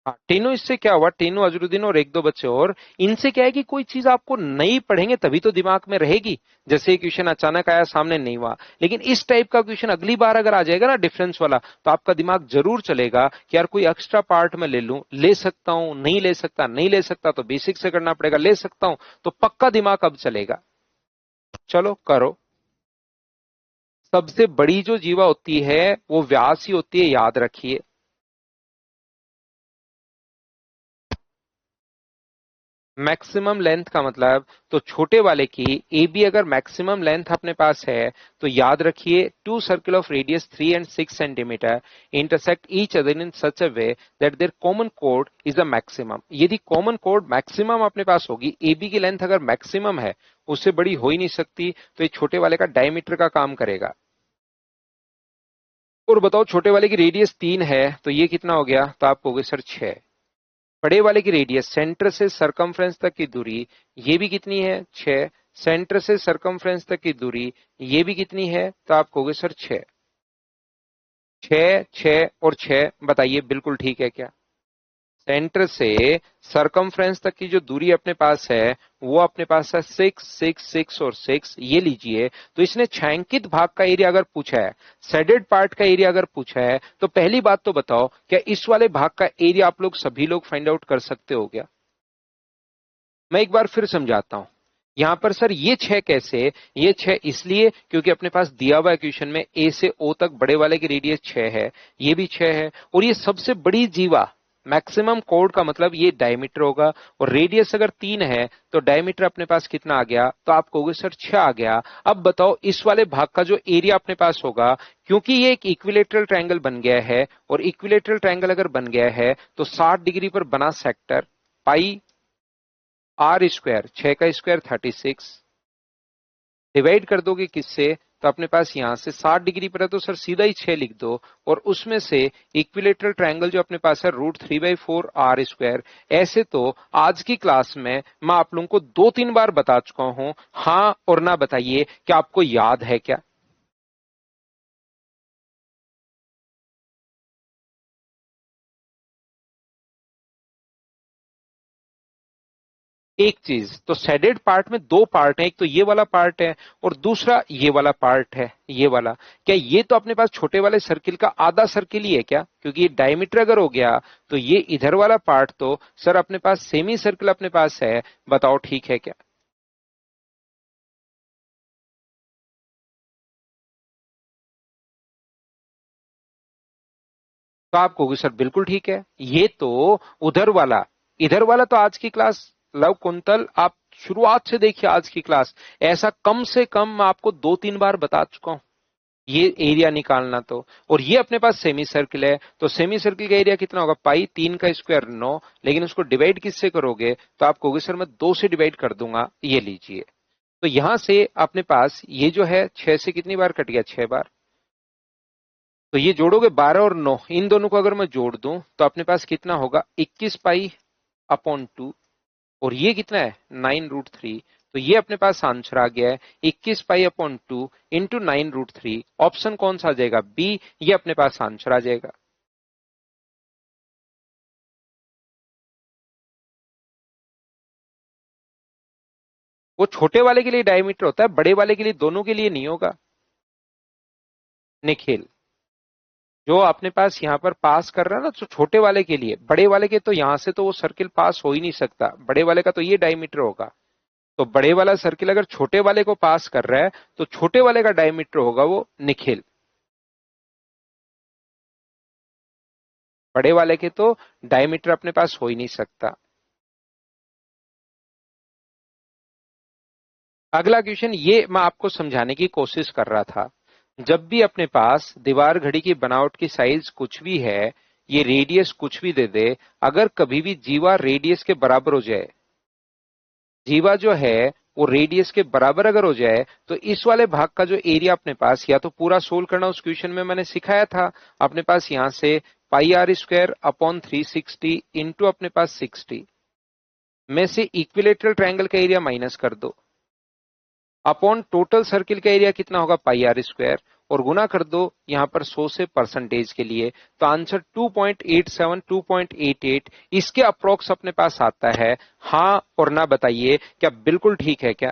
A: हाँ, तीनों, इससे क्या हुआ, तीनों अजरुद्दीन और एक दो बच्चे और, इनसे क्या है कि कोई चीज आपको नहीं पढ़ेंगे तभी तो दिमाग में रहेगी। जैसे ये क्वेश्चन अचानक आया, सामने नहीं हुआ, लेकिन इस टाइप का क्वेश्चन अगली बार अगर आ जाएगा ना डिफरेंस वाला, तो आपका दिमाग जरूर चलेगा कि यार कोई एक्स्ट्रा पार्ट में ले लूं, ले सकता हूं, नहीं ले सकता, नहीं ले सकता तो बेसिक से करना पड़ेगा, ले सकता हूं तो पक्का दिमाग अब चलेगा। चलो करो। सबसे बड़ी जो जीवा होती है वो व्यास ही होती है, याद रखिए। मैक्सिमम लेंथ का मतलब, तो छोटे वाले की ए बी अगर मैक्सिमम लेंथ अपने पास है, तो याद रखिए two circle of radius 3 and 6 centimetre intersect each other in such a way that their common कोड इज अ मैक्सिमम। यदि कॉमन कोड मैक्सिमम अपने पास होगी, ए बी की लेंथ अगर मैक्सिमम है, उससे बड़ी हो ही नहीं सकती, तो ये छोटे वाले का डायमीटर का काम करेगा। और बताओ, छोटे वाले की रेडियस 3 है तो ये कितना हो गया, तो आप कहोगे सर 6। बड़े वाले की रेडियस सेंटर से सरकमफ्रेंस तक की दूरी, ये भी कितनी है, 6। सेंटर से सरकमफ्रेंस तक की दूरी, ये भी कितनी है, तो आप कहोगे सर 6। 6, 6 और 6, बताइए बिल्कुल ठीक है क्या? सेंटर से सरकमफ्रेंस तक की जो दूरी अपने पास है, वो अपने पास है 6, 6, 6 और 6, ये लीजिए। तो इसने छायांकित भाग का एरिया अगर पूछा है, शेडेड पार्ट का एरिया अगर पूछा है, तो पहली बात तो बताओ, क्या इस वाले भाग का एरिया आप लोग सभी लोग फाइंड आउट कर सकते हो क्या? मैं एक बार फिर समझाता हूं। यहां पर सर ये 6 कैसे, ये 6 इसलिए क्योंकि अपने पास दिया हुआ इक्वेशन में ए से ओ तक बड़े वाले की रेडियस 6 है, ये भी 6 है, और ये सबसे बड़ी जीवा मैक्सिमम कोड का मतलब ये डायमीटर होगा, और रेडियस अगर 3 है तो डायमीटर अपने पास कितना आ गया, तो आप कहोगे सर 6 आ गया। अब बताओ इस वाले भाग का जो एरिया अपने पास होगा, क्योंकि ये एक इक्विलेटरल ट्रायंगल बन गया है, और इक्विलेटरल ट्रायंगल अगर बन गया है तो 60 डिग्री पर बना सेक्टर, पाई आर स्क्वायर, 6 का स्क्वायर 36, डिवाइड कर दोगे किससे, तो अपने पास यहां से 60 डिग्री पर है तो सर सीधा ही 6 लिख दो, और उसमें से इक्विलेटरल ट्रायंगल जो अपने पास है √3/4 r²। ऐसे तो आज की क्लास में मैं आप लोगों को 2-3 बार बता चुका हूं, हाँ और ना बताइए कि आपको याद है क्या? एक चीज तो, शेडेड पार्ट में दो पार्ट है, एक तो ये वाला पार्ट है और दूसरा ये वाला पार्ट है, ये वाला। क्या ये तो अपने पास छोटे वाले सर्किल का आधा सर्किल ही है क्या? क्योंकि ये डायमीटर अगर हो गया तो ये इधर वाला पार्ट तो सर अपने पास सेमी सर्किल अपने पास है, बताओ ठीक है क्या? तो आप कहोगे सर बिल्कुल ठीक है, ये तो उधर वाला, इधर वाला तो आज की क्लास, लव कुंतल आप शुरुआत से देखिए आज की क्लास, ऐसा कम से कम मैं आपको 2-3 बार बता चुका हूं ये एरिया निकालना तो। और ये अपने पास सेमी सर्किल है, तो सेमी सर्किल का एरिया कितना होगा, पाई 3 का स्क्वायर 9, लेकिन उसको डिवाइड किससे करोगे, तो आप कहोगे सर मैं 2 से डिवाइड कर दूंगा, ये लीजिए। तो यहां से अपने पास ये जो है 6 से कितनी बार कट गया, 6 बार। तो ये जोड़ोगे 12 और 9, इन दोनों को अगर मैं जोड़ दूं तो अपने पास कितना होगा, 21 पाई/2, और ये कितना है 9√3। तो ये अपने पास आंसर आ गया है 21 पाई/2 इंटू 9√3। ऑप्शन कौन सा आ जाएगा, बी, ये अपने पास आंसर आ जाएगा। वो छोटे वाले के लिए डायमीटर होता है, बड़े वाले के लिए, दोनों के लिए नहीं होगा। निखिल, जो अपने पास यहाँ पर पास कर रहा है ना, तो छोटे वाले के लिए, बड़े वाले के तो यहां से तो वो सर्किल पास हो ही नहीं सकता, बड़े वाले का तो ये डायमीटर होगा। तो बड़े वाला सर्किल अगर छोटे वाले को पास कर रहा है, तो छोटे वाले का डायमीटर होगा वो, निखिल। बड़े वाले के तो डायमीटर अपने पास हो ही नहीं सकता। अगला क्वेश्चन, ये मैं आपको समझाने की कोशिश कर रहा था। जब भी अपने पास दीवार घड़ी की बनावट की साइज कुछ भी है, ये रेडियस कुछ भी दे दे, अगर कभी भी जीवा रेडियस के बराबर हो जाए, जीवा जो है वो रेडियस के बराबर अगर हो जाए, तो इस वाले भाग का जो एरिया अपने पास, या तो पूरा सोल्व करना, उस क्वेश्चन में मैंने सिखाया था, अपने पास यहां से πr² अपॉन 360 इंटू अपने पास 60 में से इक्विलेटरल ट्रायंगल का एरिया माइनस कर दो, अपॉन टोटल सर्किल का एरिया कितना होगा, πr², और गुना कर दो यहां पर 100 से परसेंटेज के लिए, तो आंसर 2.87, 2.88 इसके अप्रोक्स अपने पास आता है। हाँ और ना बताइए, क्या बिल्कुल ठीक है क्या?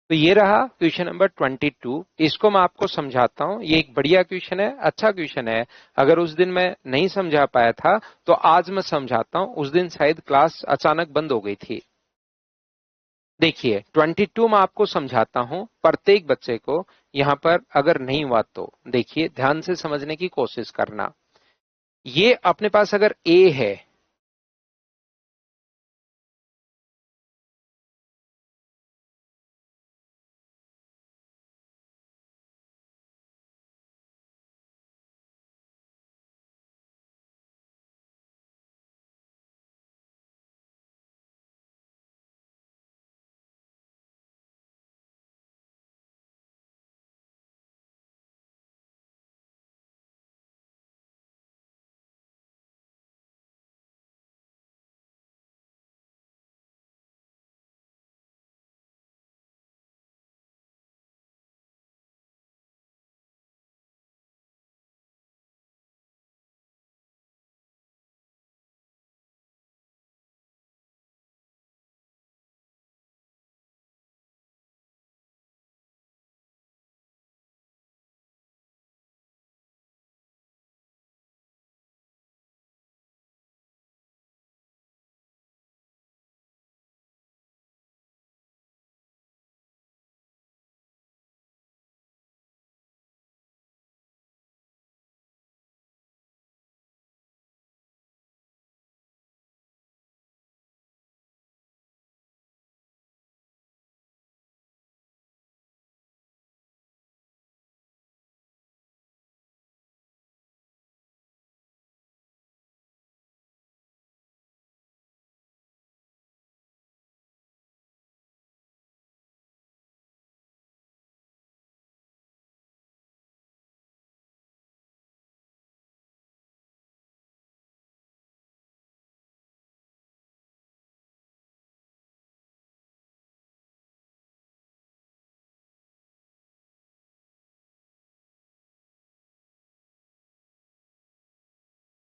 A: तो ये रहा क्वेश्चन नंबर 22। इसको मैं आपको समझाता हूं। ये एक बढ़िया क्वेश्चन है, अच्छा क्वेश्चन है। अगर उस दिन मैं नहीं समझा पाया था तो आज मैं समझाता हूं। उस दिन शायद क्लास अचानक बंद हो गई थी। देखिए 22 में आपको समझाता हूं प्रत्येक बच्चे को। यहां पर अगर नहीं हुआ तो देखिए ध्यान से समझने की कोशिश करना। ये अपने पास अगर ए है,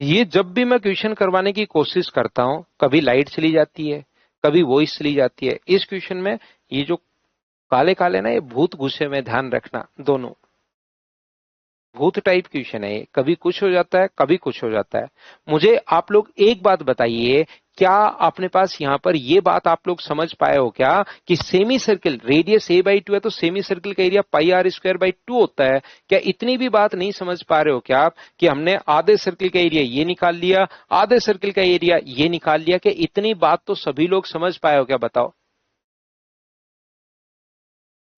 A: ये जब भी मैं क्वेश्चन करवाने की कोशिश करता हूं कभी लाइट चली जाती है, कभी वॉइस चली जाती है। इस क्वेश्चन में ये जो काले काले ना, ये भूत गुस्से में, ध्यान रखना। दोनों भूत टाइप क्वेश्चन है ये। कभी कुछ हो जाता है, कभी कुछ हो जाता है। मुझे आप लोग एक बात बताइए, क्या अपने पास यहां पर ये बात आप लोग समझ पाए हो क्या कि सेमी सर्किल रेडियस a/2 है तो सेमी सर्किल का एरिया πr²/2 होता है? क्या इतनी भी बात नहीं समझ पा रहे हो क्या आप कि हमने आधे सर्किल का एरिया ये निकाल लिया, आधे सर्किल का एरिया ये निकाल लिया? कि इतनी बात तो सभी लोग समझ पाए हो क्या, बताओ?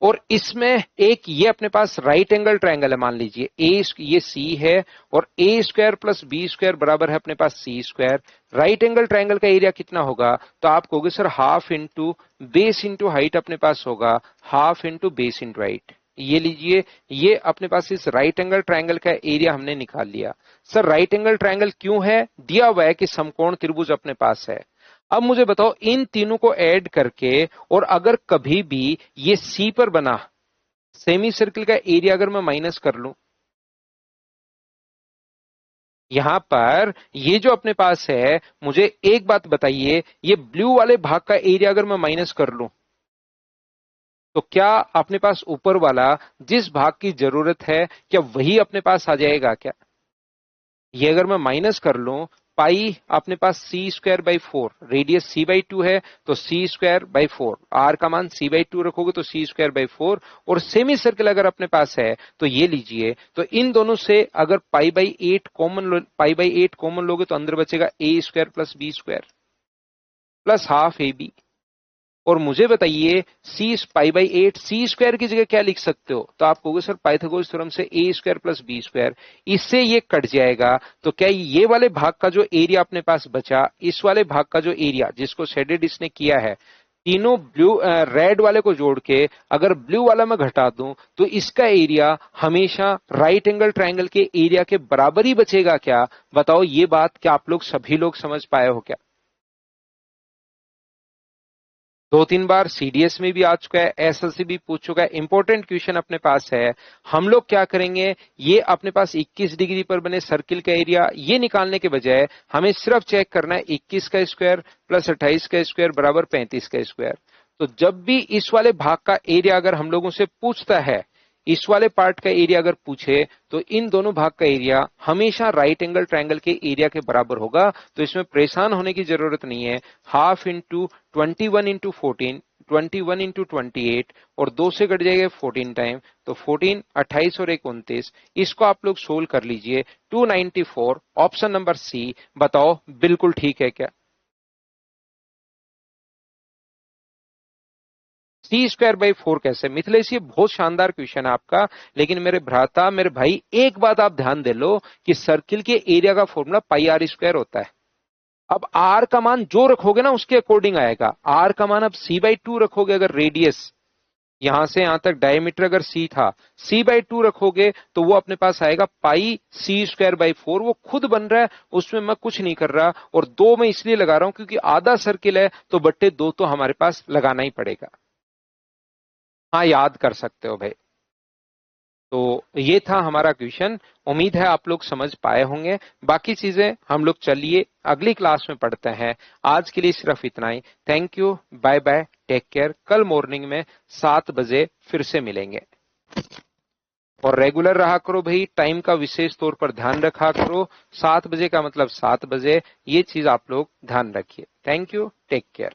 A: और इसमें एक ये अपने पास राइट एंगल ट्रायंगल है, मान लीजिए ए, ये सी है और a² + b² बराबर है अपने पास c²। राइट एंगल ट्रायंगल का एरिया कितना होगा? तो आप कहोगे sir half into base into height अपने पास होगा, half into base into height. ये लीजिए, ये अपने पास इस राइट एंगल ट्रायंगल का एरिया हमने निकाल लिया। सर राइट एंगल ट्रायंगल क्यों है? दिया हुआ है कि समकोण त्रिभुज अपने पास है। अब मुझे बताओ इन तीनों को ऐड करके, और अगर कभी भी ये सी पर बना सेमी सर्किल का एरिया अगर मैं माइनस कर लूं, यहां पर ये जो अपने पास है, मुझे एक बात बताइए, ये ब्लू वाले भाग का एरिया अगर मैं माइनस कर लूं तो क्या अपने पास ऊपर वाला जिस भाग की जरूरत है क्या वही अपने पास आ जाएगा क्या? ये अगर मैं माइनस कर लूं, पाई अपने पास c²/4, रेडियस c/2 है तो c²/4, r का मान c/2 रखोगे तो c²/4। और सेमी सर्किल अगर अपने पास है तो ये लीजिए, तो इन दोनों से अगर पाई बाई 8 कॉमन लोगे तो अंदर बचेगा a² + b² plus half ab। और मुझे बताइए पाई बाई 8 c² की जगह क्या लिख सकते हो? तो आप कहोगे सर पाइथागोरस थ्योरम से a² + b², इससे ये कट जाएगा। तो क्या ये वाले भाग का जो एरिया अपने पास बचा, इस वाले भाग का जो एरिया जिसको शेडेड इसने किया है, तीनों ब्लू रेड वाले को जोड़ के अगर ब्लू वाला मैं घटा दूं तो इसका एरिया हमेशा राइट एंगल ट्रायंगल के एरिया के बराबर ही बचेगा क्या? बताओ ये बात क्या आप लोग सभी लोग समझ पाए हो क्या? 2-3 बार सीडीएस में भी आ चुका है, एसएलसी भी पूछ चुका है, इंपॉर्टेंट क्वेश्चन अपने पास है। हम लोग क्या करेंगे, ये अपने पास 21 डिग्री पर बने सर्किल का एरिया ये निकालने के बजाय हमें सिर्फ चेक करना है 21 का स्क्वायर प्लस 28 का स्क्वायर बराबर 35 का स्क्वायर। तो जब भी इस वाले भाग का एरिया अगर हम लोगों से पूछता है, इस वाले पार्ट का एरिया अगर पूछे, तो इन दोनों भाग का एरिया हमेशा राइट एंगल ट्रायंगल के एरिया के बराबर होगा। तो इसमें परेशान होने की जरूरत नहीं है। हाफ इंटू 21 इंटू 14, 21 इंटू 28 और 2 से कट जाएगा 14 टाइम, तो 14, 28 और 1 29। इसको आप लोग सोल्व कर लीजिए। 294 ऑप्शन नंबर सी। बताओ बिल्कुल ठीक है क्या? C²/4 कैसे? मिथिलेश ये बहुत शानदार क्वेश्चन है आपका, लेकिन मेरे भ्राता, मेरे भाई, एक बात आप ध्यान दे लो कि सर्किल के एरिया का फॉर्मूला πr² होता है। अब आर का मान जो रखोगे ना उसके अकॉर्डिंग आएगा। आर का मान अब C/2 रखोगे, अगर रेडियस यहां से यहां तक डायमीटर अगर C था, C/2 रखोगे तो वो अपने पास आएगा πc²/4। वो खुद बन रहा है, उसमें मैं कुछ नहीं कर रहा। और 2 मैं इसलिए लगा रहा हूं क्योंकि आधा सर्किल है, तो बट्टे 2 तो हमारे पास लगाना ही पड़ेगा। हाँ, याद कर सकते हो भाई। तो ये था हमारा क्वेश्चन। उम्मीद है आप लोग समझ पाए होंगे। बाकी चीजें हम लोग चलिए अगली क्लास में पढ़ते हैं। आज के लिए सिर्फ इतना ही। Thank you, bye bye, take care. कल मॉर्निंग में 7 बजे फिर से मिलेंगे। और रेगुलर रहा करो भाई, टाइम का विशेष तौर पर ध्यान रखा करो। 7 बजे का मतलब 7 बजे, ये चीज आप लोग ध्यान रखिए। Thank you, take care.